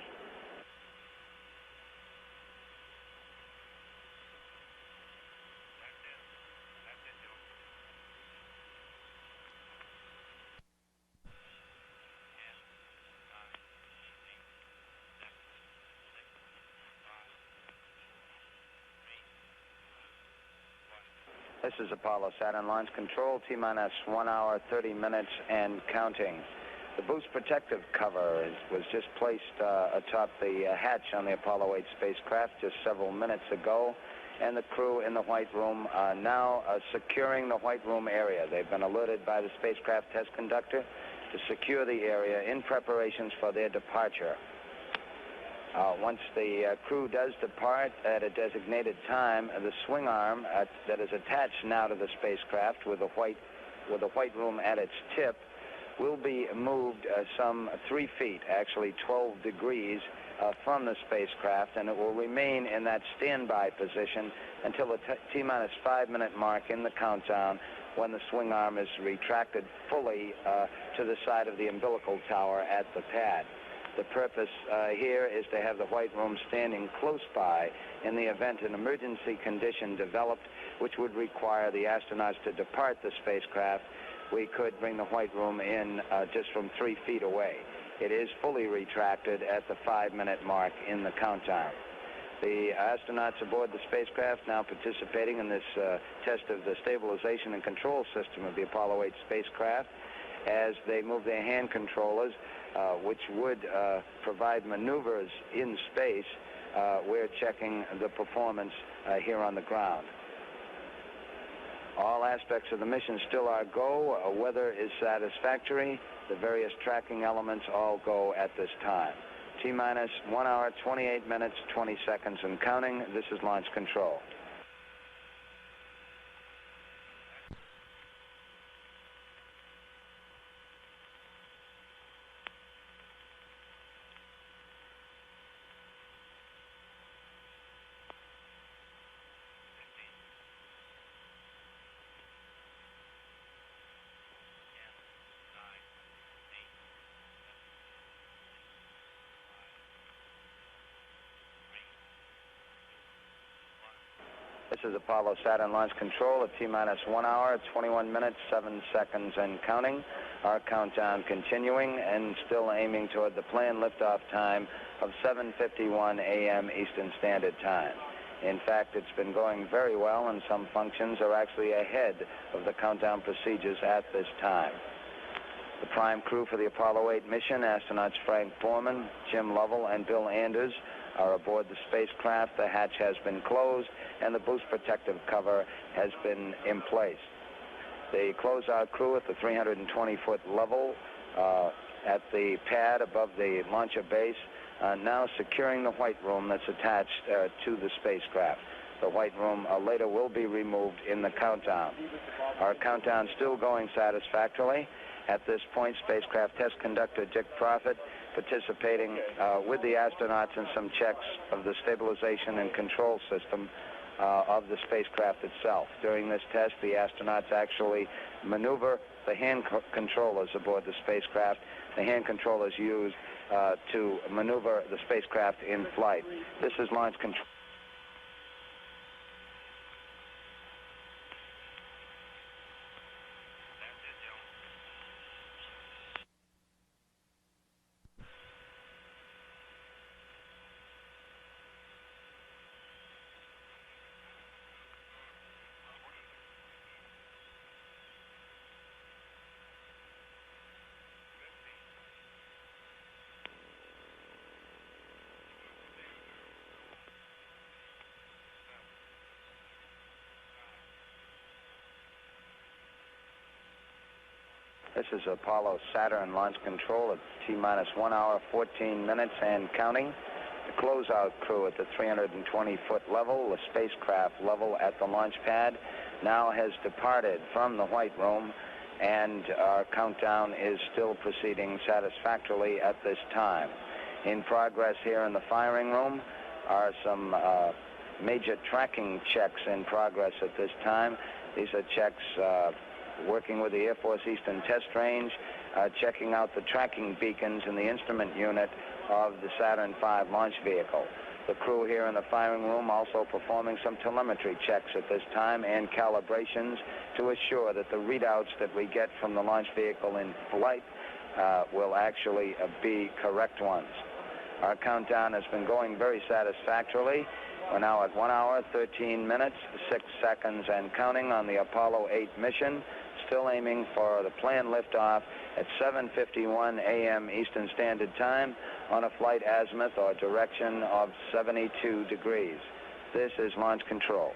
This is Apollo Saturn launch control, T-minus 1 hour, 30 minutes and counting. The boost protective cover was just placed atop the hatch on the Apollo 8 spacecraft just several minutes ago, and the crew in the White Room are now securing the White Room area. They've been alerted by the spacecraft test conductor to secure the area in preparations for their departure. Once the crew does depart at a designated time, the swing arm that is attached now to the spacecraft with the White Room at its tip will be moved some 3 feet, actually 12 degrees from the spacecraft, and it will remain in that standby position until the T-minus 5 minute mark in the countdown, when the swing arm is retracted fully to the side of the umbilical tower at the pad. The purpose here is to have the White Room standing close by in the event an emergency condition developed which would require the astronauts to depart the spacecraft. We could bring the White Room in just from 3 feet away. It is fully retracted at the 5 minute mark in the countdown. The astronauts aboard the spacecraft now participating in this test of the stabilization and control system of the Apollo 8 spacecraft. As they move their hand controllers, which would provide maneuvers in space, we're checking the performance here on the ground. All aspects of the mission still are go. Weather is satisfactory. The various tracking elements all go at this time. T-minus 1 hour, 28 minutes, 20 seconds and counting. This is launch control. is Apollo Saturn Launch Control at T-minus 1 hour, 21 minutes, 7 seconds and counting. Our countdown continuing and still aiming toward the planned liftoff time of 7:51 a.m. Eastern Standard Time. In fact, it's been going very well, and some functions are actually ahead of the countdown procedures at this time. The prime crew for the Apollo 8 mission, astronauts Frank Borman, Jim Lovell, and Bill Anders, are aboard the spacecraft. The hatch has been closed, and the boost protective cover has been in place. The closeout crew at the 320-foot level at the pad above the launcher base now securing the white room that's attached to the spacecraft. The white room later will be removed in the countdown. Our countdown still going satisfactorily. At this point, spacecraft test conductor Dick Prophet participating with the astronauts in some checks of the stabilization and control system of the spacecraft itself. During this test, the astronauts actually maneuver the hand controllers aboard the spacecraft. The hand controllers used to maneuver the spacecraft in flight. This is launch control. This is Apollo Saturn Launch Control at T-minus 1 hour, 14 minutes and counting. The closeout crew at the 320-foot level, the spacecraft level at the launch pad, now has departed from the white room, and our countdown is still proceeding satisfactorily at this time. In progress here in the firing room are some major tracking checks in progress at this time. These are checks working with the Air Force Eastern Test Range, checking out the tracking beacons in the instrument unit of the Saturn V launch vehicle. The crew here in the firing room also performing some telemetry checks at this time and calibrations to assure that the readouts that we get from the launch vehicle in flight will actually be correct ones. Our countdown has been going very satisfactorily. We're now at 1 hour, 13 minutes, 6 seconds and counting on the Apollo 8 mission, still aiming for the planned liftoff at 7:51 a.m. Eastern Standard Time on a flight azimuth or direction of 72 degrees. This is launch control.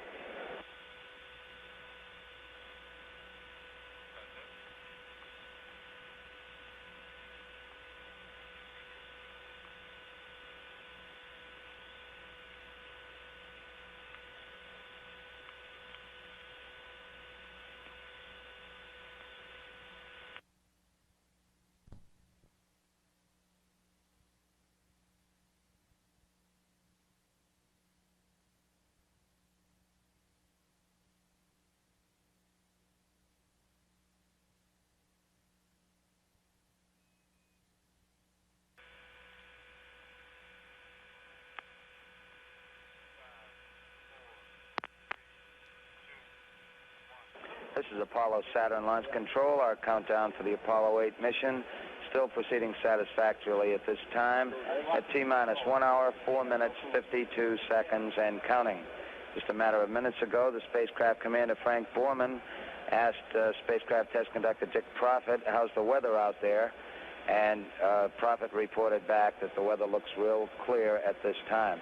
This is Apollo Saturn Launch Control. Our countdown for the Apollo 8 mission still proceeding satisfactorily at this time at T-minus 1 hour, 4 minutes, 52 seconds and counting. Just a matter of minutes ago, the spacecraft commander Frank Borman asked spacecraft test conductor Dick Prophet, how's the weather out there? And Prophet reported back that the weather looks real clear at this time.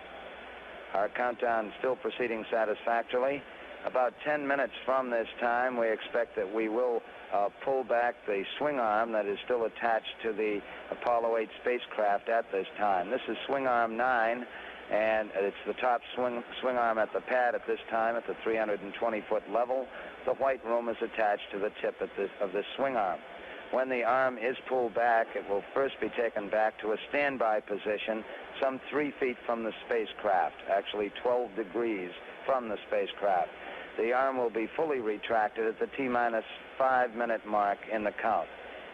Our countdown still proceeding satisfactorily. About 10 minutes from this time, we expect that we will pull back the swing arm that is still attached to the Apollo 8 spacecraft at this time. This is swing arm 9, and it's the top swing arm at the pad at this time at the 320-foot level. The white room is attached to the tip of this swing arm. When the arm is pulled back, it will first be taken back to a standby position some 3 feet from the spacecraft, actually 12 degrees from the spacecraft. The arm will be fully retracted at the T-minus 5-minute mark in the count.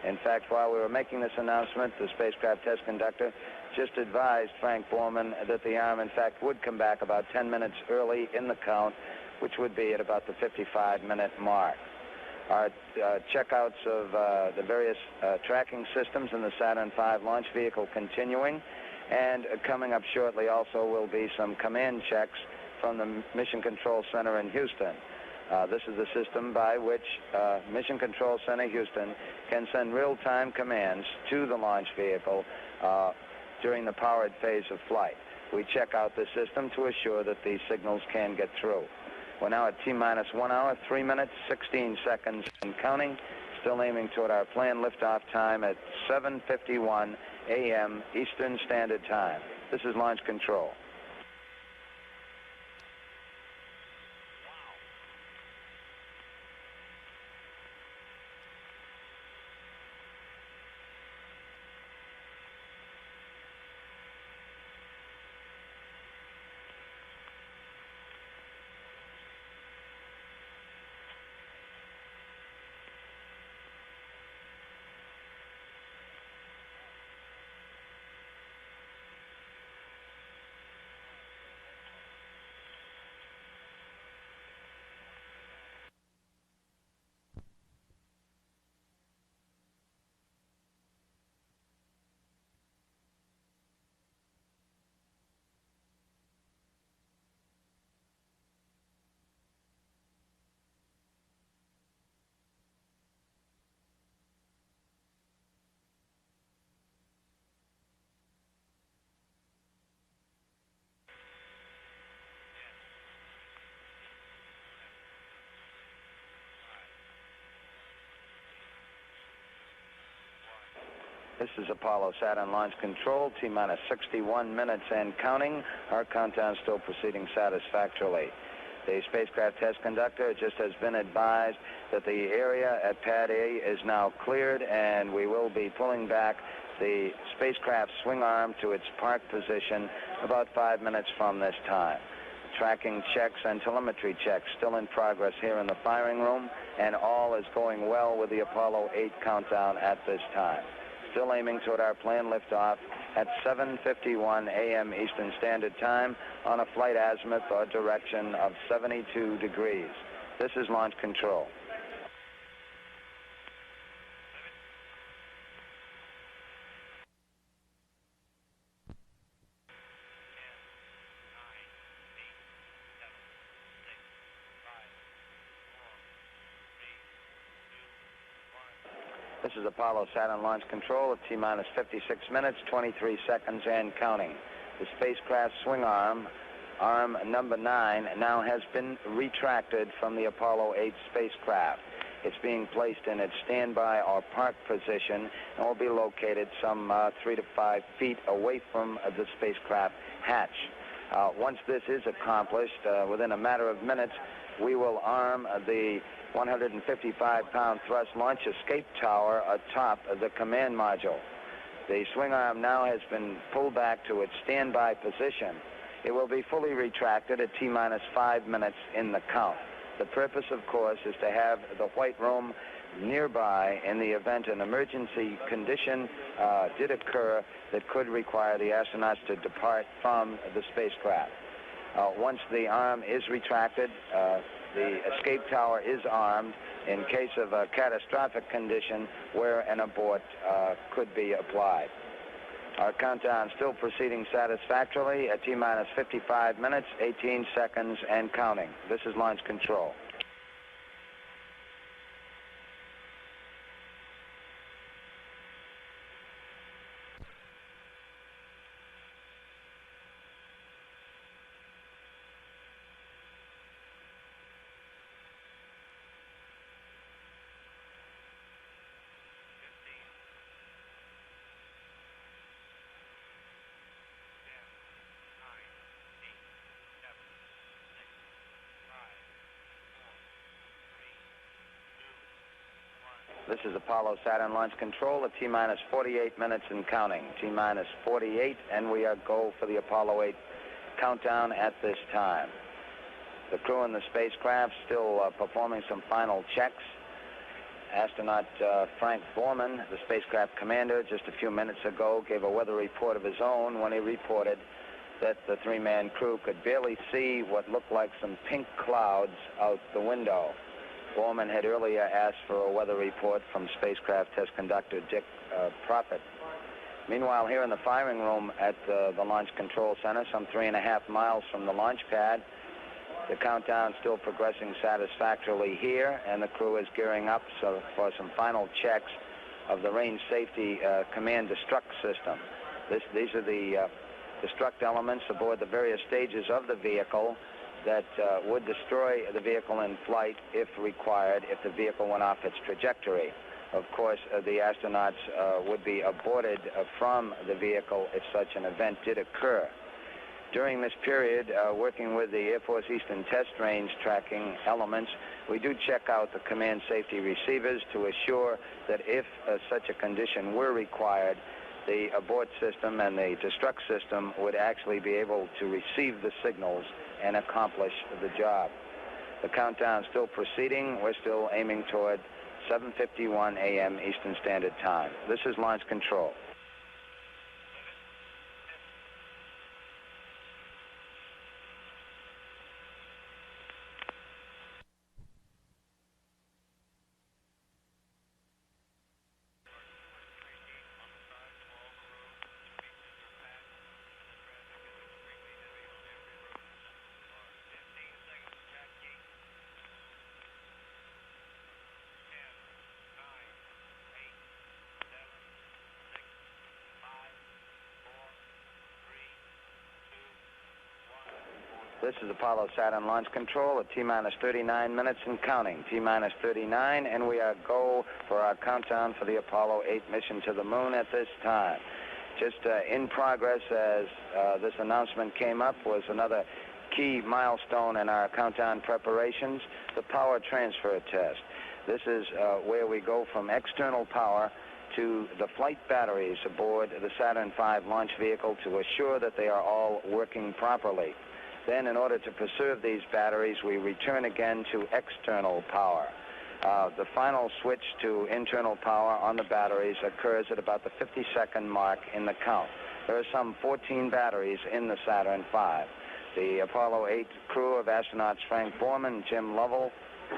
In fact, while we were making this announcement, the spacecraft test conductor just advised Frank Borman that the arm, in fact, would come back about 10 minutes early in the count which would be at about the 55-minute mark. Our checkouts of the various tracking systems in the Saturn V launch vehicle continuing, and coming up shortly also will be some command checks from the Mission Control Center in Houston. This is the system by which Mission Control Center Houston can send real-time commands to the launch vehicle during the powered phase of flight. We check out the system to assure that these signals can get through. We're now at T-minus 1 hour, 3 minutes, 16 seconds and counting, still aiming toward our planned liftoff time at 7:51 a.m. Eastern Standard Time. This is Launch Control. This is Apollo Saturn Launch Control, T-minus 61 minutes and counting. Our countdown still proceeding satisfactorily. The spacecraft test conductor just has been advised that the area at Pad A is now cleared, and we will be pulling back the spacecraft swing arm to its park position about 5 minutes from this time. Tracking checks and telemetry checks still in progress here in the firing room, and all is going well with the Apollo 8 countdown at this time. Still aiming toward our planned liftoff at 7:51 a.m. Eastern Standard Time on a flight azimuth or direction of 72 degrees. This is Launch Control. This is Apollo Saturn Launch Control at T-minus 56 minutes, 23 seconds and counting. The spacecraft swing arm, arm number 9, now has been retracted from the Apollo 8 spacecraft. It's being placed in its standby or park position and will be located some 3 to 5 feet away from the spacecraft hatch. Once this is accomplished, within a matter of minutes, we will arm the 155-pound thrust launch escape tower atop the command module. The swing arm now has been pulled back to its standby position. It will be fully retracted at T-minus 5 minutes in the count. The purpose, of course, is to have the white room nearby in the event an emergency condition did occur that could require the astronauts to depart from the spacecraft. Once the arm is retracted, the escape tower is armed in case of a catastrophic condition where an abort could be applied. Our countdown still proceeding satisfactorily at T-minus 55 minutes, 18 seconds and counting. This is Launch Control. This is Apollo Saturn Launch Control at T-minus 48 minutes and counting. T-minus 48, and we are go for the Apollo 8 countdown at this time. The crew in the spacecraft still performing some final checks. Astronaut Frank Borman, the spacecraft commander, just a few minutes ago gave a weather report of his own when he reported that the three-man crew could barely see what looked like some pink clouds out the window. Borman had earlier asked for a weather report from spacecraft test conductor Dick Prophet. Meanwhile, here in the firing room at the Launch Control Center, some 3.5 miles from the launch pad, the countdown still progressing satisfactorily here, and the crew is gearing up for some final checks of the range safety command destruct system. These are the destruct elements aboard the various stages of the vehicle that would destroy the vehicle in flight if required, if the vehicle went off its trajectory. Of course, the astronauts would be aborted from the vehicle if such an event did occur. During this period, working with the Air Force Eastern Test Range tracking elements, we do check out the command safety receivers to assure that if such a condition were required, the abort system and the destruct system would actually be able to receive the signals and accomplish the job. The countdown is still proceeding. We're still aiming toward 7:51 a.m. Eastern Standard Time. This is Launch Control. This is Apollo Saturn Launch Control at T-minus 39 minutes and counting. T-minus 39, and we are go for our countdown for the Apollo 8 mission to the moon at this time. Just in progress as this announcement came up was another key milestone in our countdown preparations, the power transfer test. This is where we go from external power to the flight batteries aboard the Saturn V launch vehicle to assure that they are all working properly. Then, in order to preserve these batteries, we return again to external power. The final switch to internal power on the batteries occurs at about the 50-second mark in the count. There are some 14 batteries in the Saturn V. The Apollo 8 crew of astronauts Frank Borman, Jim Lovell,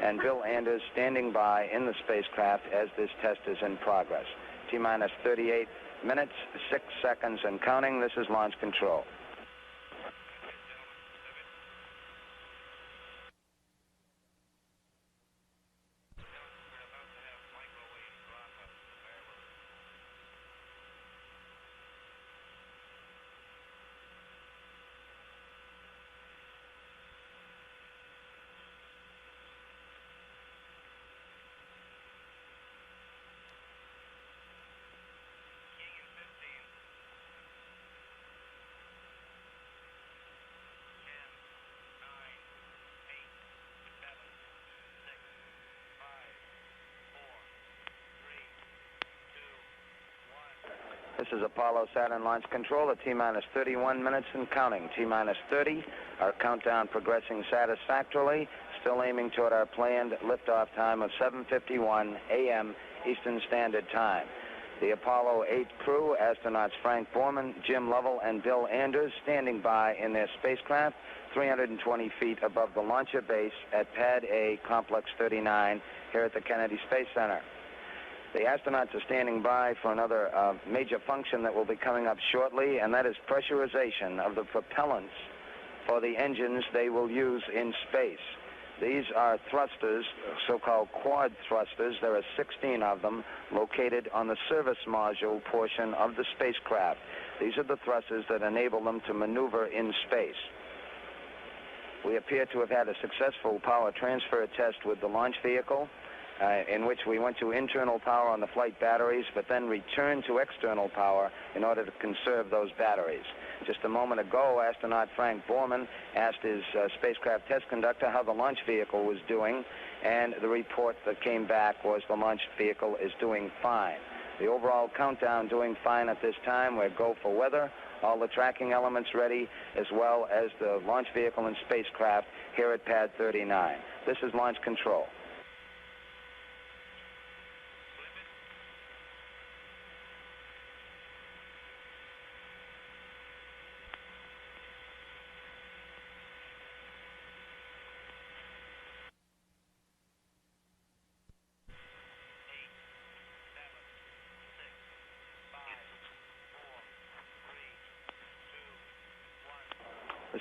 and Bill Anders standing by in the spacecraft as this test is in progress. T-minus 38 minutes, 6 seconds and counting. This is Launch Control. This is Apollo Saturn Launch Control at T-minus 31 minutes and counting. T-minus 30, our countdown progressing satisfactorily, still aiming toward our planned liftoff time of 7:51 a.m. Eastern Standard Time. The Apollo 8 crew, astronauts Frank Borman, Jim Lovell, and Bill Anders, standing by in their spacecraft 320 feet above the launcher base at Pad A, Complex 39, here at the Kennedy Space Center. The astronauts are standing by for another major function that will be coming up shortly, and that is pressurization of the propellants for the engines they will use in space. These are thrusters, so-called quad thrusters. There are 16 of them located on the service module portion of the spacecraft. These are the thrusters that enable them to maneuver in space. We appear to have had a successful power transfer test with the launch vehicle, in which we went to internal power on the flight batteries, but then returned to external power in order to conserve those batteries. Just a moment ago, astronaut Frank Borman asked his spacecraft test conductor how the launch vehicle was doing, and the report that came back was the launch vehicle is doing fine. The overall countdown doing fine at this time. We're go for weather, all the tracking elements ready, as well as the launch vehicle and spacecraft here at Pad 39. This is Launch Control.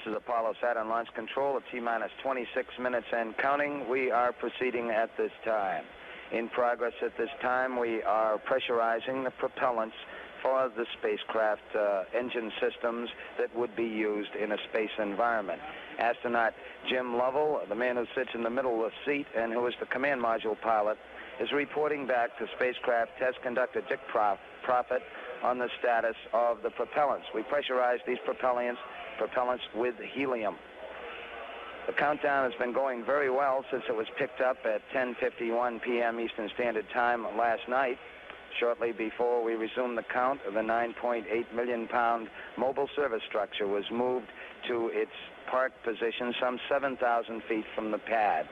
is Apollo Saturn Launch Control at T-minus 26 minutes and counting. We are proceeding at this time. In progress at this time, we are pressurizing the propellants for the spacecraft engine systems that would be used in a space environment. Astronaut Jim Lovell, the man who sits in the middle of the seat and who is the command module pilot, is reporting back to spacecraft test conductor Dick Prophet on the status of the propellants. We pressurized these propellants with helium. The countdown has been going very well since it was picked up at 10:51 p.m. Eastern Standard Time last night. Shortly before we resumed the count, the 9.8 million pound mobile service structure was moved to its park position some 7,000 feet from the pad.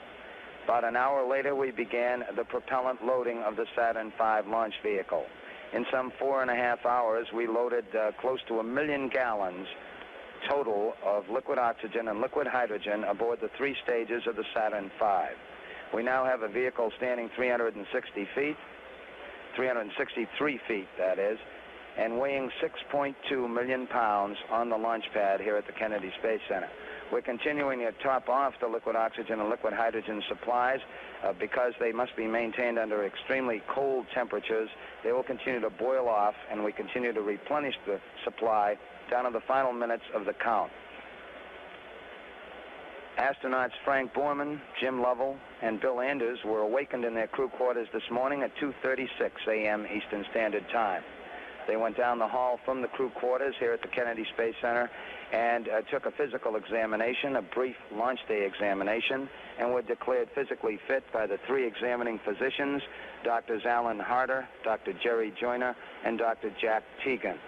About an hour later, we began the propellant loading of the Saturn V launch vehicle. In some 4.5 hours, we loaded close to 1 million gallons total of liquid oxygen and liquid hydrogen aboard the 3 stages of the Saturn V. We now have a vehicle standing 363 feet, that is, and weighing 6.2 million pounds on the launch pad here at the Kennedy Space Center. We're continuing to top off the liquid oxygen and liquid hydrogen supplies because they must be maintained under extremely cold temperatures. They will continue to boil off, and we continue to replenish the supply down to the final minutes of the count. Astronauts Frank Borman, Jim Lovell, and Bill Anders were awakened in their crew quarters this morning at 2:36 a.m. Eastern Standard Time. They went down the hall from the crew quarters here at the Kennedy Space Center and took a physical examination, a brief launch day examination, and were declared physically fit by the 3 examining physicians, Drs. Alan Harder, Dr. Jerry Joyner, and Dr. Jack Teagan.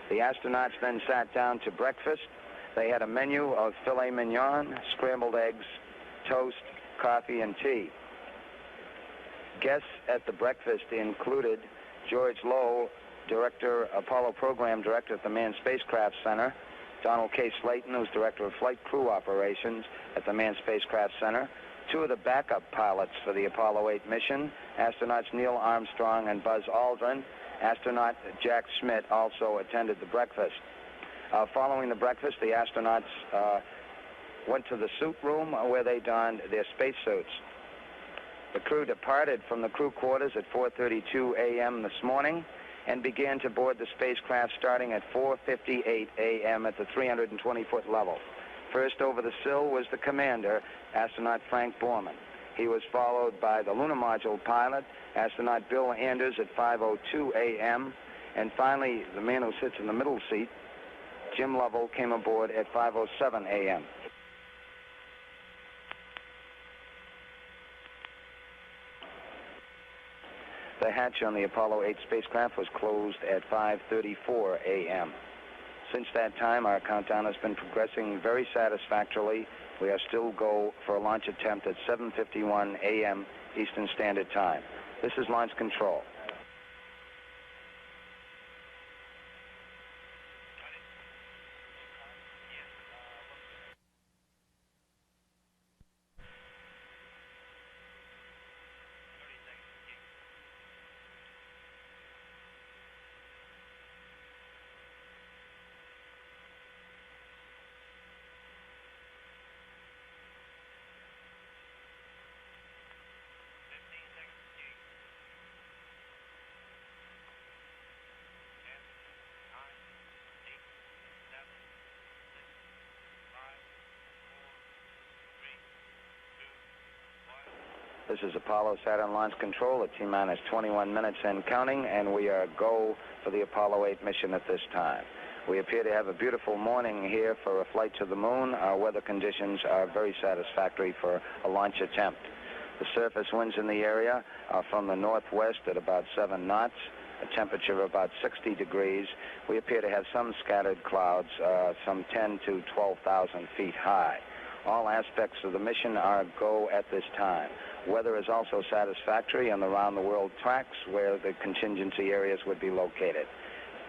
The astronauts then sat down to breakfast. They had a menu of filet mignon, scrambled eggs, toast, coffee, and tea. Guests at the breakfast included George Lowe, Apollo Program Director at the Manned Spacecraft Center, Donald K. Slayton, who's Director of Flight Crew Operations at the Manned Spacecraft Center, 2 of the backup pilots for the Apollo 8 mission, astronauts Neil Armstrong and Buzz Aldrin. Astronaut Jack Schmitt also attended the breakfast. Following the breakfast, the astronauts went to the suit room where they donned their spacesuits. The crew departed from the crew quarters at 4:32 a.m. this morning and began to board the spacecraft starting at 4:58 a.m. at the 320-foot level. First over the sill was the commander, astronaut Frank Borman. He was followed by the lunar module pilot, astronaut Bill Anders at 5:02 a.m. And finally, the man who sits in the middle seat, Jim Lovell, came aboard at 5:07 a.m. The hatch on the Apollo 8 spacecraft was closed at 5:34 a.m. Since that time, our countdown has been progressing very satisfactorily. We are still go for a launch attempt at 7:51 a.m. Eastern Standard Time. This is Launch Control. This is Apollo Saturn Launch Control at T-minus 21 minutes and counting, and we are go for the Apollo 8 mission at this time. We appear to have a beautiful morning here for a flight to the moon. Our weather conditions are very satisfactory for a launch attempt. The surface winds in the area are from the northwest at about 7 knots, a temperature of about 60 degrees. We appear to have some scattered clouds, some 10 to 12,000 feet high. All aspects of the mission are go at this time. Weather is also satisfactory on the round-the-world tracks where the contingency areas would be located.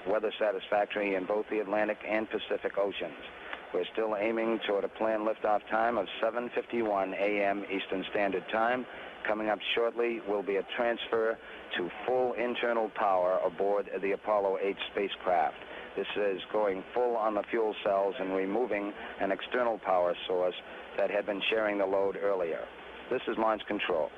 Weather satisfactory in both the Atlantic and Pacific Oceans. We're still aiming toward a planned liftoff time of 7:51 a.m. Eastern Standard Time. Coming up shortly will be a transfer to full internal power aboard the Apollo 8 spacecraft. This is going full on the fuel cells and removing an external power source that had been sharing the load earlier. This is launch control.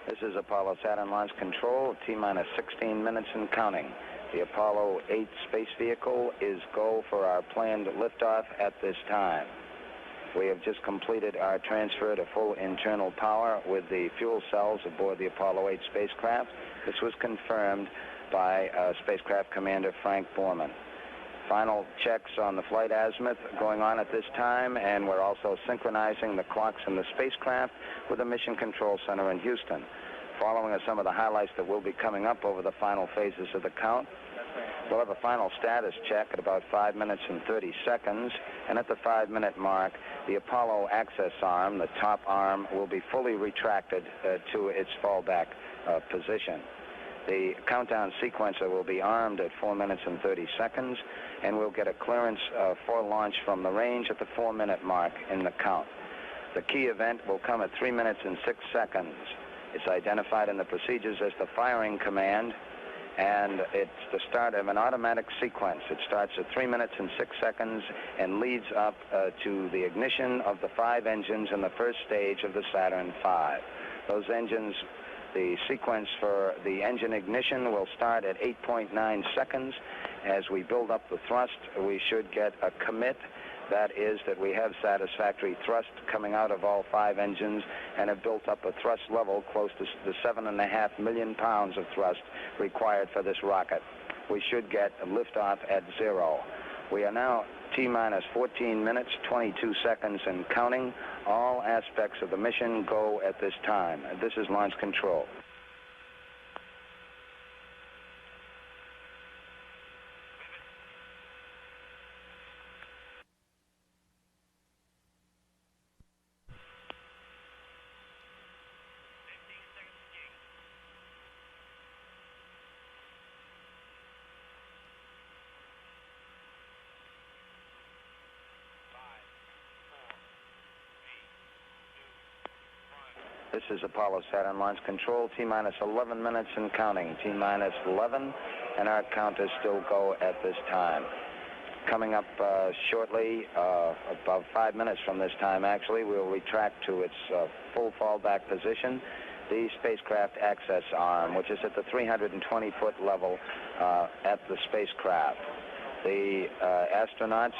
This is Apollo Saturn launch control, T-minus 16 minutes and counting. The Apollo 8 space vehicle is go for our planned liftoff at this time. We have just completed our transfer to full internal power with the fuel cells aboard the Apollo 8 spacecraft. This was confirmed by spacecraft commander Frank Borman. Final checks on the flight azimuth going on at this time, and we're also synchronizing the clocks in the spacecraft with the Mission Control Center in Houston. Following are some of the highlights that will be coming up over the final phases of the count. We'll have a final status check at about 5 minutes and 30 seconds, and at the 5-minute mark, the Apollo access arm, the top arm, will be fully retracted to its fallback position. The countdown sequencer will be armed at 4 minutes and 30 seconds, and we'll get a clearance for launch from the range at the 4-minute mark in the count. The key event will come at 3 minutes and 6 seconds. It's identified in the procedures as the firing command, and it's the start of an automatic sequence. It starts at 3 minutes and 6 seconds and leads up to the ignition of the 5 engines in the first stage of the Saturn V. Those engines, the sequence for the engine ignition will start at 8.9 seconds. As we build up the thrust, we should get a commit. That is that we have satisfactory thrust coming out of all 5 engines and have built up a thrust level close to the 7.5 million pounds of thrust required for this rocket. We should get a liftoff at 0. We are now T-minus 14 minutes, 22 seconds and counting. All aspects of the mission go at this time. This is launch control. This is Apollo Saturn launch control, T-minus 11 minutes and counting. T-minus 11, and our counters still go at this time. Coming up shortly, about 5 minutes from this time actually, we'll retract to its full fallback position. The spacecraft access arm, which is at the 320-foot level at the spacecraft. The astronauts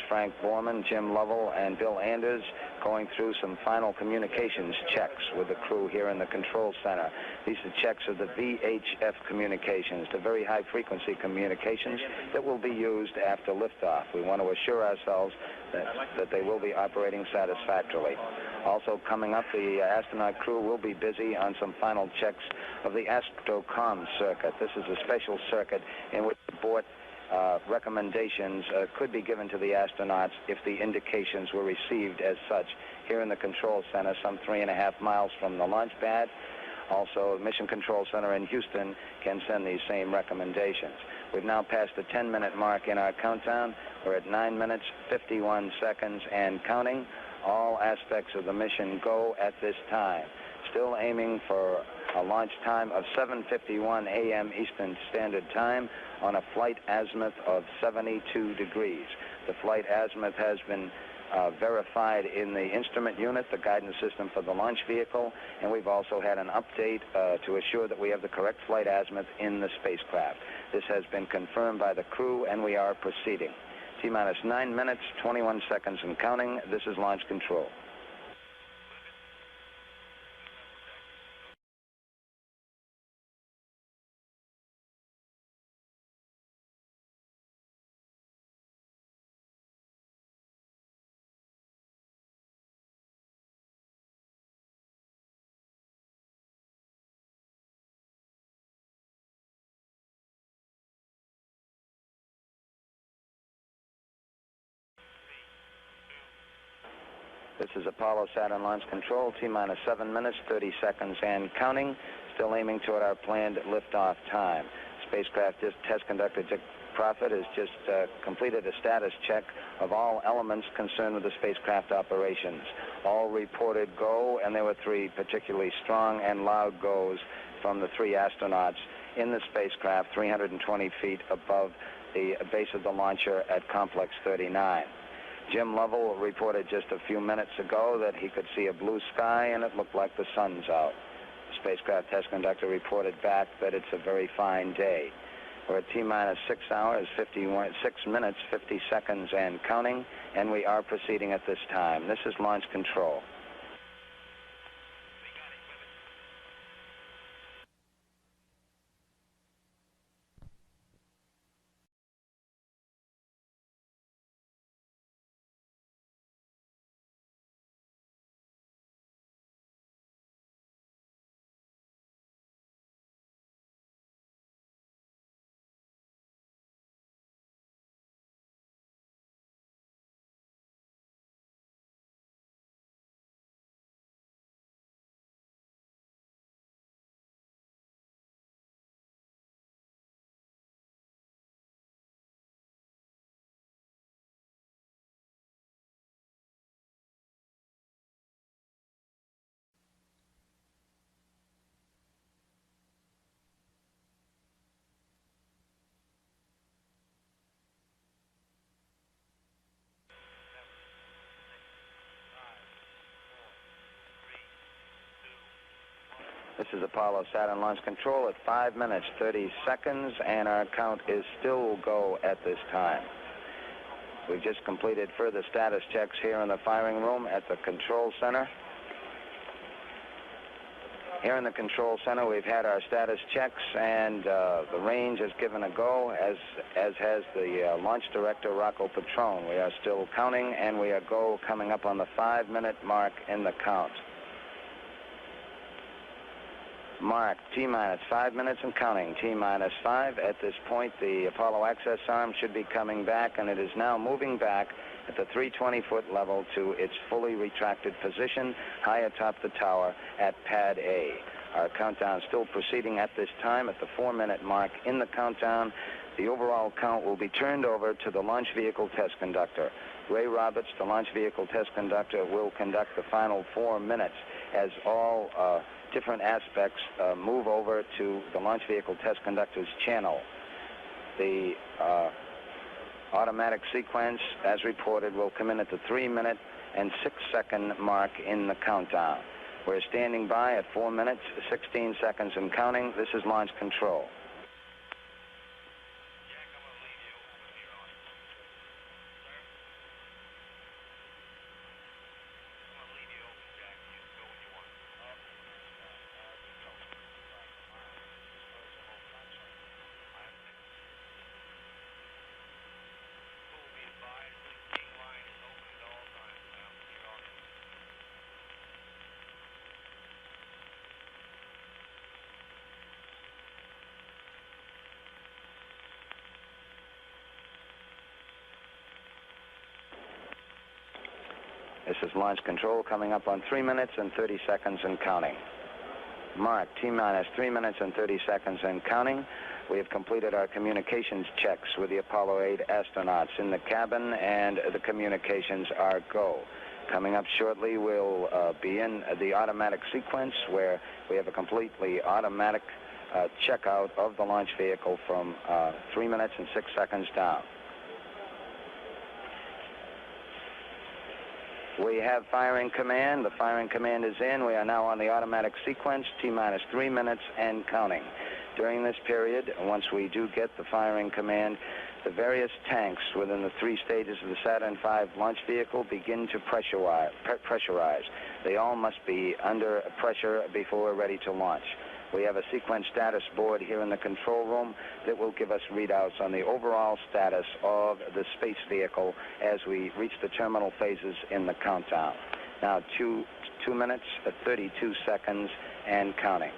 Frank Borman, Jim Lovell, and Bill Anders going through some final communications checks with the crew here in the control center. These are checks of the VHF communications, the very high-frequency communications that will be used after liftoff. We want to assure ourselves that they will be operating satisfactorily. Also coming up, the astronaut crew will be busy on some final checks of the AstroCom circuit. This is a special circuit in which the board recommendations could be given to the astronauts if the indications were received as such. Here in the control center, some 3.5 miles from the launch pad. Also, the Mission Control Center in Houston can send these same recommendations. We've now passed the 10-minute mark in our countdown. We're at 9 minutes, 51 seconds and counting. All aspects of the mission go at this time. Still aiming for a launch time of 7:51 a.m. Eastern Standard Time on a flight azimuth of 72 degrees. The flight azimuth has been verified in the instrument unit, the guidance system for the launch vehicle, and we've also had an update to assure that we have the correct flight azimuth in the spacecraft. This has been confirmed by the crew, and we are proceeding. T-minus 9 minutes, 21 seconds and counting. This is launch control. This is Apollo Saturn Launch Control, T-minus 7 minutes, 30 seconds and counting. Still aiming toward our planned liftoff time. Spacecraft test conductor Dick Prophet has just completed a status check of all elements concerned with the spacecraft operations. All reported go, and there were 3 particularly strong and loud goes from the 3 astronauts in the spacecraft 320 feet above the base of the launcher at Complex 39. Jim Lovell reported just a few minutes ago that he could see a blue sky and it looked like the sun's out. The spacecraft test conductor reported back that it's a very fine day. We're at T-minus 6 hours, 6 minutes, 50 seconds and counting, and we are proceeding at this time. This is launch control. This is Apollo Saturn Launch Control at 5 minutes, 30 seconds, and our count is still go at this time. We've just completed further status checks here in the firing room at the control center. Here in the control center, we've had our status checks, and the range has given a go, as has the launch director, Rocco Petrone. We are still counting, and we are go coming up on the 5-minute mark in the count. Mark, T-minus 5 minutes and counting. T-minus 5. At this point, the Apollo access arm should be coming back, and it is now moving back at the 320-foot level to its fully retracted position high atop the tower at Pad A. Our countdown still proceeding at this time at the 4-minute mark in the countdown. The overall count will be turned over to the launch vehicle test conductor. Ray Roberts, the launch vehicle test conductor, will conduct the final 4 minutes as all different aspects move over to the launch vehicle test conductor's channel. The automatic sequence, as reported, will come in at the 3-minute and 6-second mark in the countdown. We're standing by at 4 minutes, 16 seconds and counting. This is launch control. This is launch control coming up on 3 minutes and 30 seconds and counting. Mark, T-minus 3 minutes and 30 seconds and counting. We have completed our communications checks with the Apollo 8 astronauts in the cabin, and the communications are go. Coming up shortly, we'll be in the automatic sequence where we have a completely automatic checkout of the launch vehicle from 3 minutes and 6 seconds down. We have firing command. The firing command is in. We are now on the automatic sequence, T-minus 3 minutes and counting. During this period, once we do get the firing command, the various tanks within the 3 stages of the Saturn V launch vehicle begin to pressurize. They all must be under pressure before we're ready to launch. We have a sequence status board here in the control room that will give us readouts on the overall status of the space vehicle as we reach the terminal phases in the countdown. Now, 2 minutes, 32 seconds, and counting.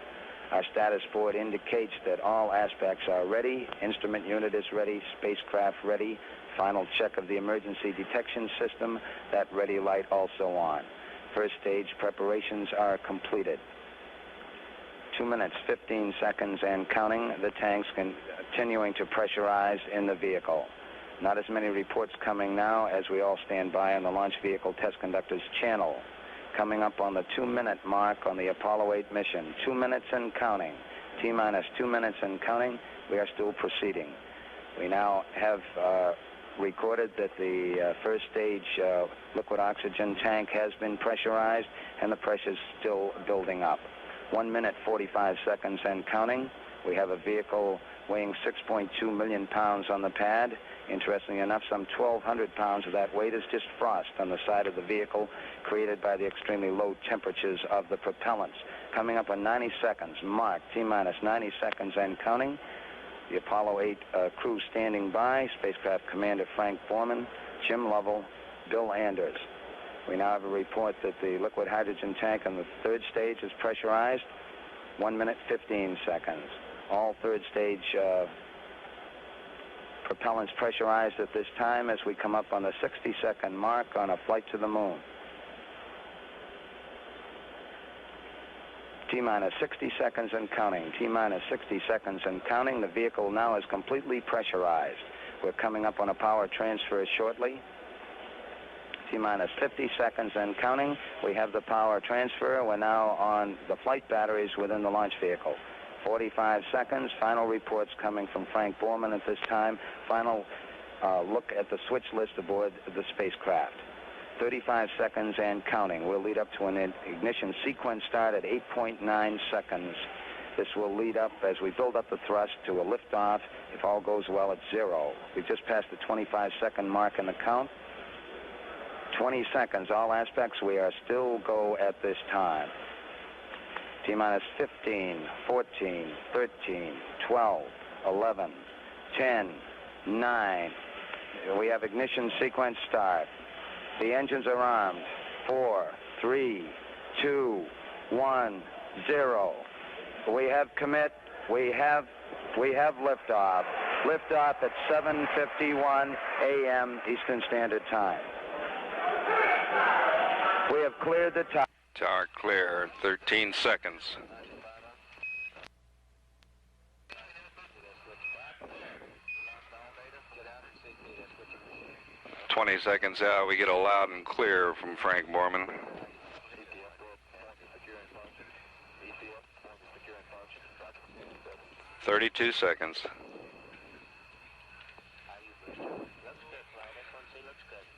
Our status board indicates that all aspects are ready. Instrument unit is ready. Spacecraft ready. Final check of the emergency detection system. That ready light also on. First stage preparations are completed. 2 minutes, 15 seconds and counting. The tanks continuing to pressurize in the vehicle. Not as many reports coming now as we all stand by on the Launch Vehicle Test Conductor's channel. Coming up on the 2-minute mark on the Apollo 8 mission. 2 minutes and counting. T-minus 2 minutes and counting. We are still proceeding. We now have recorded that the first stage liquid oxygen tank has been pressurized and the pressure is still building up. 1 minute, 45 seconds and counting. We have a vehicle weighing 6.2 million pounds on the pad. Interestingly enough, some 1,200 pounds of that weight is just frost on the side of the vehicle created by the extremely low temperatures of the propellants. Coming up on 90 seconds, mark, T-minus 90 seconds and counting. The Apollo 8 crew standing by, Spacecraft Commander Frank Borman, Jim Lovell, Bill Anders. We now have a report that the liquid hydrogen tank on the third stage is pressurized. 1 minute, 15 seconds. All third stage propellants pressurized at this time as we come up on the 60-second mark on a flight to the moon. T-minus 60 seconds and counting. T-minus 60 seconds and counting. The vehicle now is completely pressurized. We're coming up on a power transfer shortly. T-minus 50 seconds and counting. We have the power transfer. We're now on the flight batteries within the launch vehicle. 45 seconds. Final reports coming from Frank Borman at this time. Final look at the switch list aboard the spacecraft. 35 seconds and counting. We'll lead up to an ignition sequence start at 8.9 seconds. This will lead up as we build up the thrust to a liftoff. If all goes well, it's 0. We've just passed the 25-second mark in the count. 20 seconds, all aspects. We are still go at this time. T-minus 15, 14, 13, 12, 11, 10, 9. We have ignition sequence start. The engines are armed. 4, 3, 2, 1, 0. We have commit. We have liftoff. Liftoff at 7:51 a.m. Eastern Standard Time. We have cleared the tower. Tower clear, 13 seconds. "20 seconds out, we get a loud and clear from Frank Borman. "32 seconds.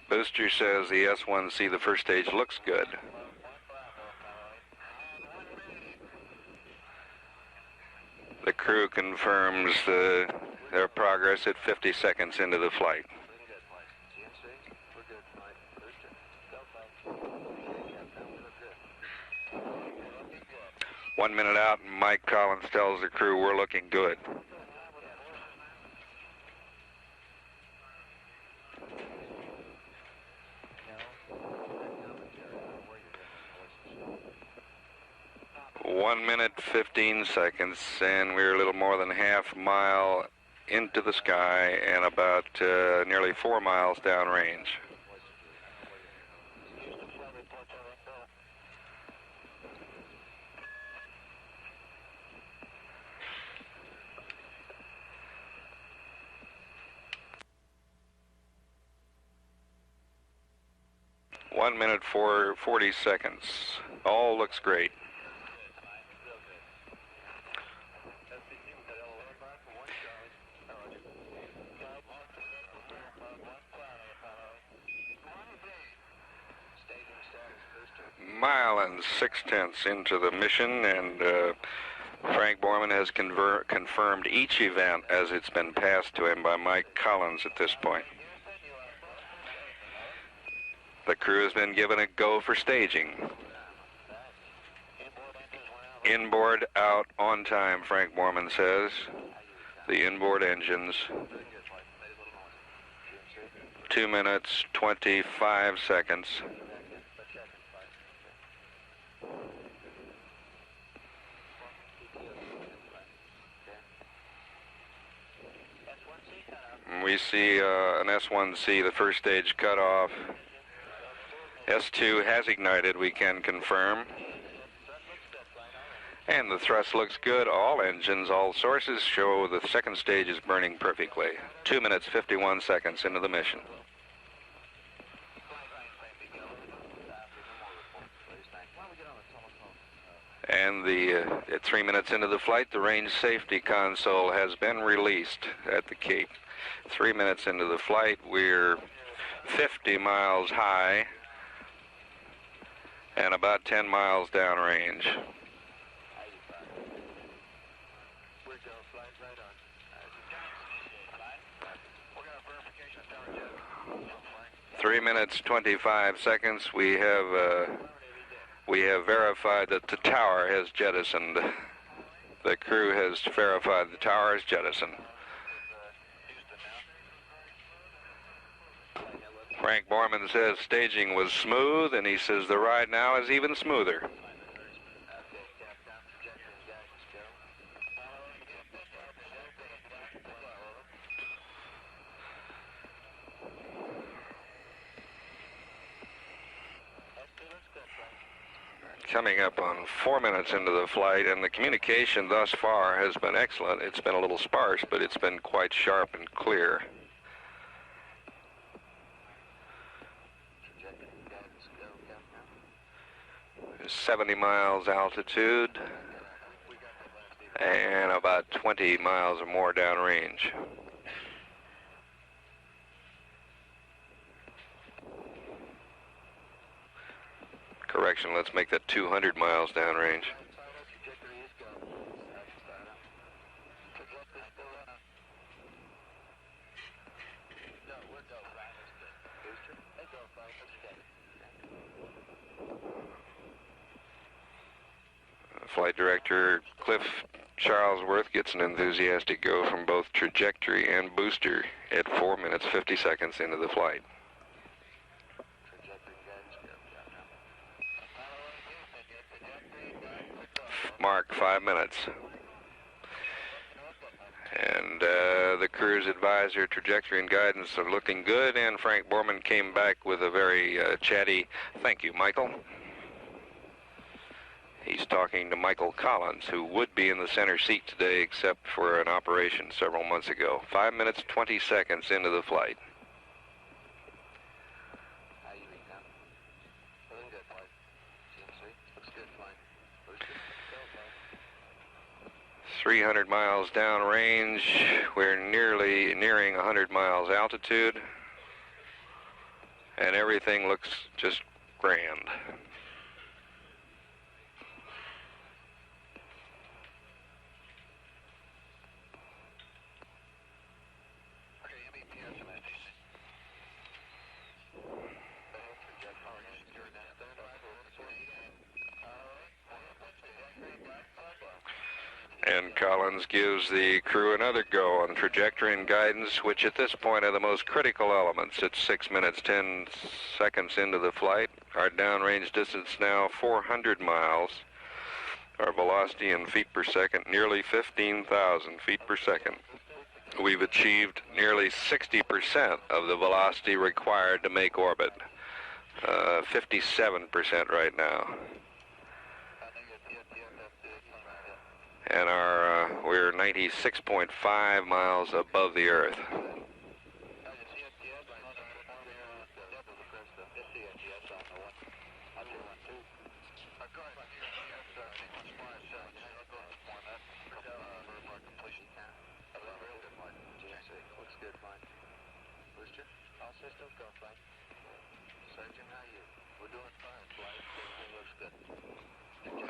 Booster says the S1C, the first stage, looks good. The crew confirms their progress at 50 seconds into the flight. "1 minute out, and Mike Collins tells the crew we're looking good. "1 minute, 15 seconds, and we're a little more than half mile into the sky and about nearly 4 miles downrange. "1 minute, 40 seconds. All looks great. Mile and 6/10 into the mission, and Frank Borman has confirmed each event as it's been passed to him by Mike Collins at this point. The crew has been given a go for staging. Inboard out on time, Frank Borman says. The inboard engines. 2 minutes, 25 seconds. We see an S1C, the first stage cut off. S2 has ignited, we can confirm. And the thrust looks good. All engines, all sources show the second stage is burning perfectly. 2 minutes, 51 seconds into the mission. And at 3 minutes into the flight, the range safety console has been released at the Cape. 3 minutes into the flight, we're 50 miles high and about 10 miles downrange. 3 minutes, 25 seconds. We have verified that the tower has jettisoned. The crew has verified the tower has jettisoned. Frank Borman says staging was smooth, and he says the ride now is even smoother. Coming up on 4 minutes into the flight, and the communication thus far has been excellent. It's been a little sparse, but it's been quite sharp and clear. 70 miles altitude and about 20 miles or more downrange. Correction, let's make that 200 miles downrange. Flight Director Cliff Charlesworth gets an enthusiastic go from both trajectory and booster at 4 minutes 50 seconds into the flight. Mark 5 minutes. And the crew's advisor, trajectory and guidance are looking good, and Frank Borman came back with a very chatty, "Thank you, Michael." He's talking to Michael Collins, who would be in the center seat today except for an operation several months ago. 5 minutes, 20 seconds into the flight. 300 miles downrange. We're nearly nearing 100 miles altitude, and everything looks just grand. And Collins gives the crew another go on trajectory and guidance, which at this point are the most critical elements. It's 6 minutes, 10 seconds into the flight. Our downrange distance now 400 miles. Our velocity in feet per second, nearly 15,000 feet per second. We've achieved nearly 60% of the velocity required to make orbit. 57% right now. And we're 96.5 miles above the Earth.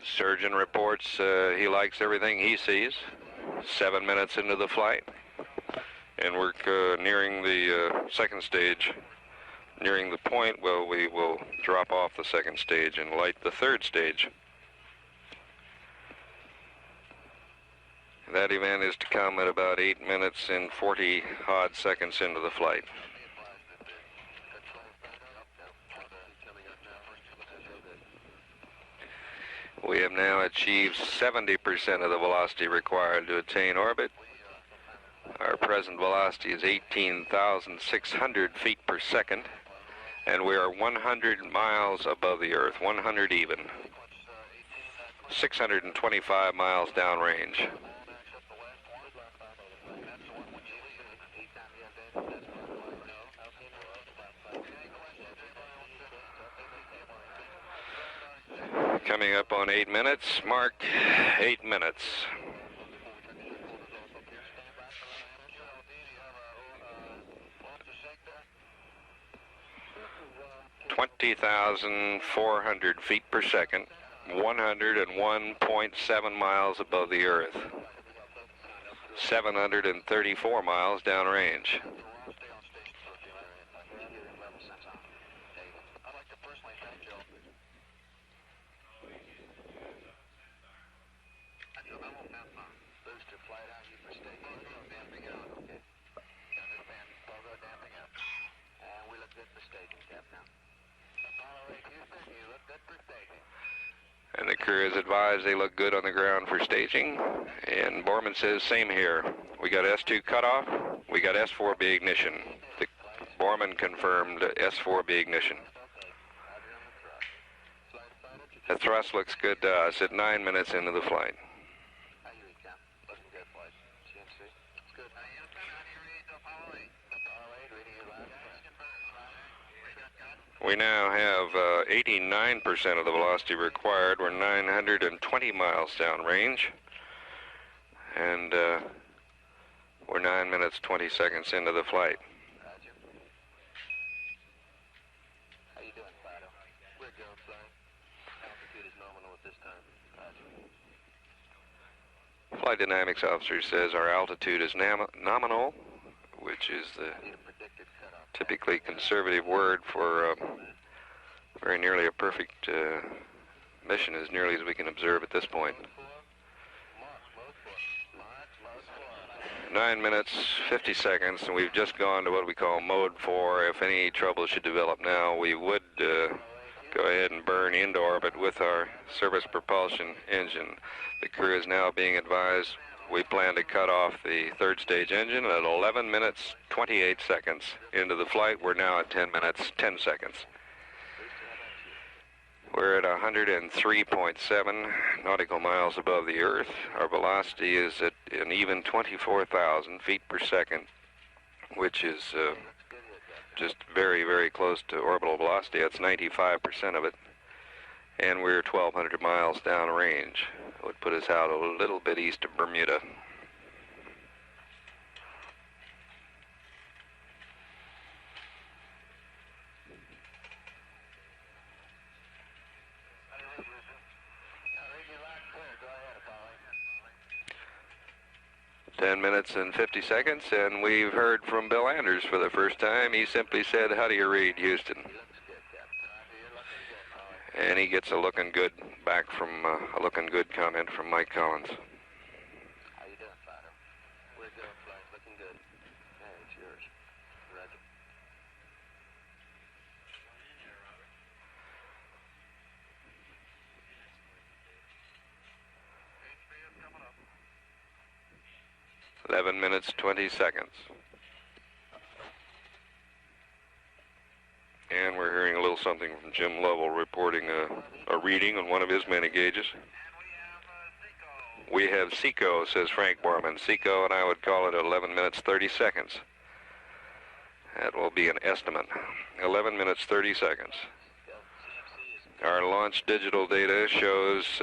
Surgeon reports he likes everything he sees. 7 minutes into the flight, and we're nearing the second stage, nearing the point where we will drop off the second stage and light the third stage. That event is to come at about 8 minutes and 40 odd seconds into the flight. We have now achieved 70% of the velocity required to attain orbit. Our present velocity is 18,600 feet per second, and we are 100 miles above the Earth, 100 even, 625 miles downrange. Coming up on 8 minutes, mark 8 minutes. 20,400 feet per second, 101.7 miles above the Earth, 734 miles downrange. And the crew is advised they look good on the ground for staging. And Borman says, same here. We got S2 cutoff. We got S4B ignition. The Borman confirmed S4B ignition. The thrust looks good to us at 9 minutes into the flight. We now have 89% of the velocity required. We're 920 miles downrange, and we're 9 minutes 20 seconds into the flight. How you doing, Fido? We're good, flying. Altitude is nominal at this time. Flight dynamics officer says our altitude is nominal, which is the typically conservative word for very nearly a perfect mission, as nearly as we can observe at this point. 9 minutes, 50 seconds, and we've just gone to what we call mode 4. If any trouble should develop now, we would go ahead and burn into orbit with our service propulsion engine. The crew is now being advised we plan to cut off the third stage engine at 11 minutes, 28 seconds into the flight. We're now at 10 minutes, 10 seconds. We're at 103.7 nautical miles above the Earth. Our velocity is at an even 24,000 feet per second, which is just very, very close to orbital velocity. That's 95% of it. And we're 1,200 miles downrange. It would put us out a little bit east of Bermuda. Ten minutes and 50 seconds, and we've heard from Bill Anders for the first time. He simply said, "How do you read, Houston?" And he gets a looking good back from a looking good comment from Mike Collins. How you doing, Fido? We're good, flying. Looking good. Yeah, it's yours. Roger. Coming up. 11 minutes, 20 seconds. And we're hearing a little something from Jim Lovell reporting a reading on one of his many gauges. We have SECO, says Frank Borman. SECO, and I would call it 11 minutes, 30 seconds. That will be an estimate. 11 minutes, 30 seconds. Our launch digital data shows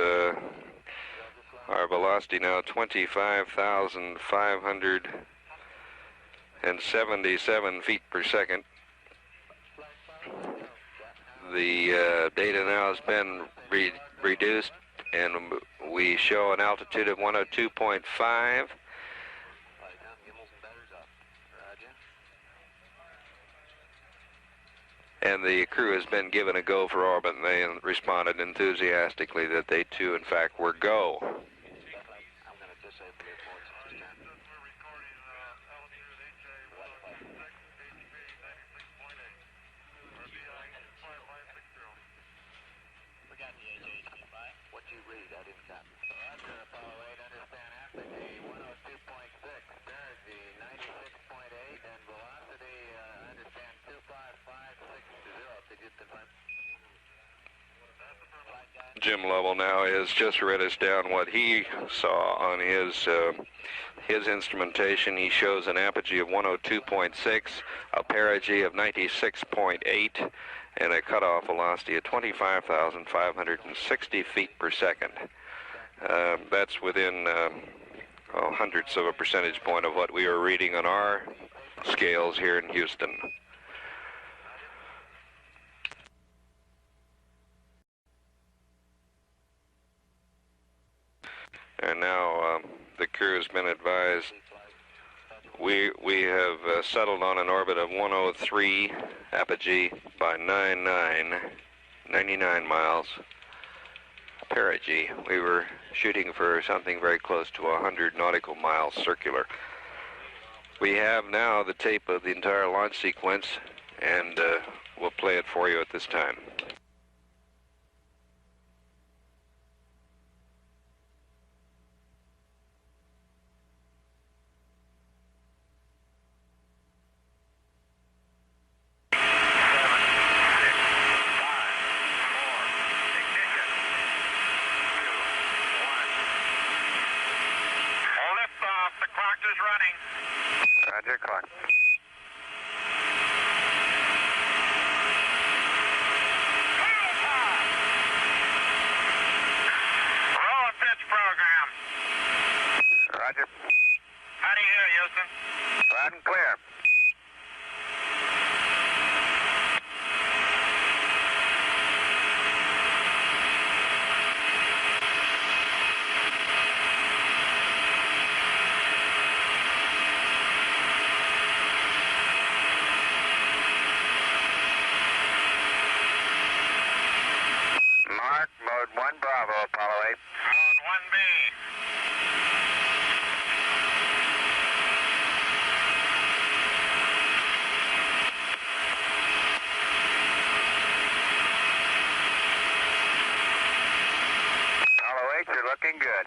our velocity now 25,577 feet per second. The data now has been reduced, and we show an altitude of 102.5. And the crew has been given a go for orbit, and they responded enthusiastically that they too, in fact, were go. What you read, I didn't copy. Roger, Apollo 8, understand. After the 102.6, there's the 90. Jim Lovell now has just read us down what he saw on his instrumentation. He shows an apogee of 102.6, a perigee of 96.8, and a cutoff velocity of 25,560 feet per second. That's within hundredths of a percentage point of what we are reading on our scales here in Houston. And now the crew has been advised we have settled on an orbit of 103 apogee by 99 miles perigee. We were shooting for something very close to 100 nautical miles circular. We have now the tape of the entire launch sequence, and we'll play it for you at this time. Roger, clock. Roll a pitch program. Roger. How do you hear, Houston? Loud and clear. Mode 1 Bravo, Apollo 8. Mode 1B. Apollo 8, you're looking good.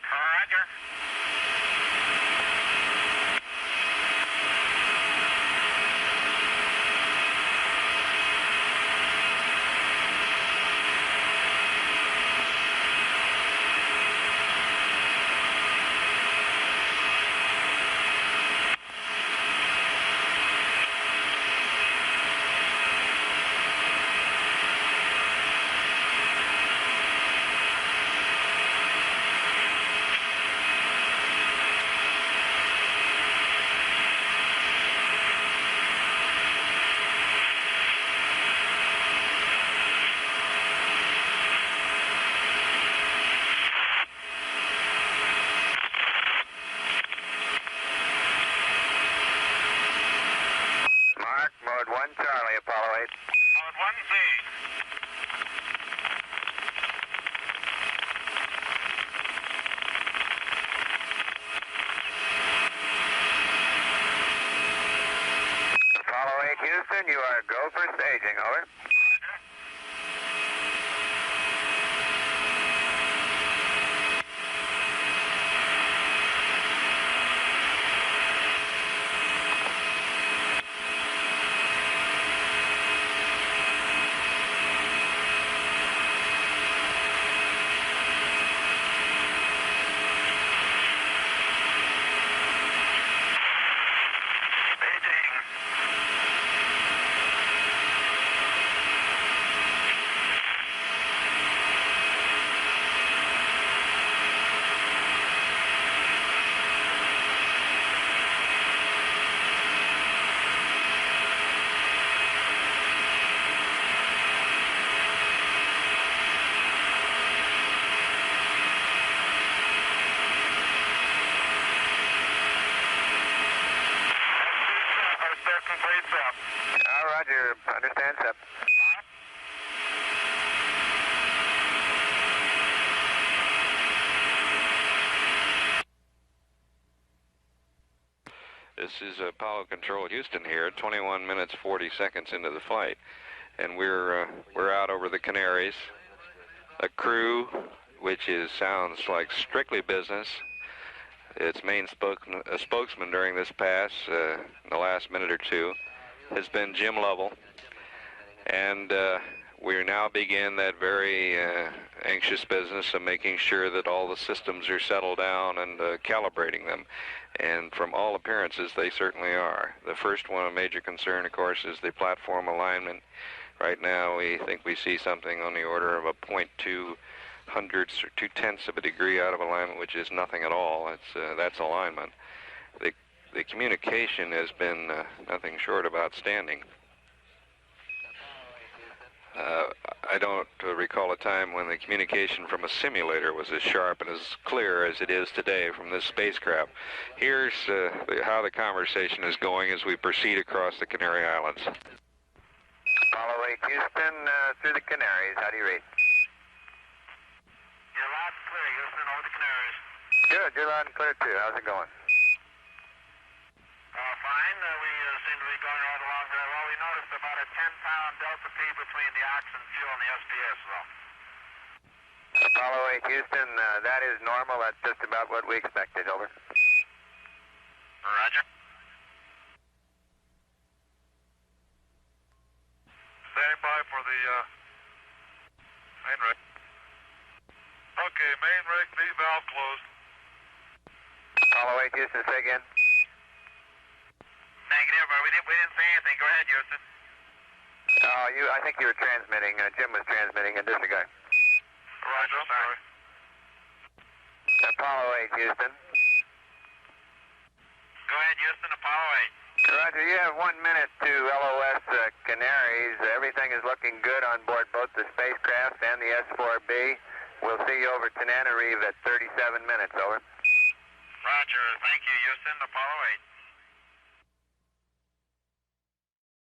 Roger. Mode 1 Charlie, Apollo 8. Mode 1Z. Apollo 8 Houston, you are go for staging, over. Roger, understand, sir. This is Apollo Control Houston here, 21 minutes 40 seconds into the flight, and we're out over the Canaries. A crew, which sounds like strictly business. Its main spokesman during this pass, in the last minute or two, has been Jim Lovell. And we now begin that very anxious business of making sure that all the systems are settled down and calibrating them. And from all appearances, they certainly are. The first one of major concern, of course, is the platform alignment. Right now, we think we see something on the order of a 0.2 hundredths or 2/10 of a degree out of alignment, which is nothing at all. That's alignment. The communication has been nothing short of outstanding. I don't recall a time when the communication from a simulator was as sharp and as clear as it is today from this spacecraft. Here's how the conversation is going as we proceed across the Canary Islands. Apollo 8 Houston, through the Canaries. How do you read? You're loud and clear, Houston, over the Canaries. Good. You're loud and clear, too. How's it going? Fine. We seem to be going right along very well. We noticed about a 10-pound delta P between the oxygen fuel and the SPS, though. Apollo 8 Houston, that is normal. That's just about what we expected. Over. Roger. Standing by for the main rig. Okay, main rig, B valve closed. Apollo 8 Houston, say again. Negative, but we didn't say anything. Go ahead, Houston. I think you were transmitting. Jim was transmitting a different guy. Roger, sorry. Apollo 8 Houston. Go ahead, Houston, Apollo 8. Roger, you have 1 minute to LOS Canaries. Everything is looking good on board both the spacecraft and the S-4B. We'll see you over Tananarive at 37 minutes, over. Roger, thank you, Houston, Apollo 8.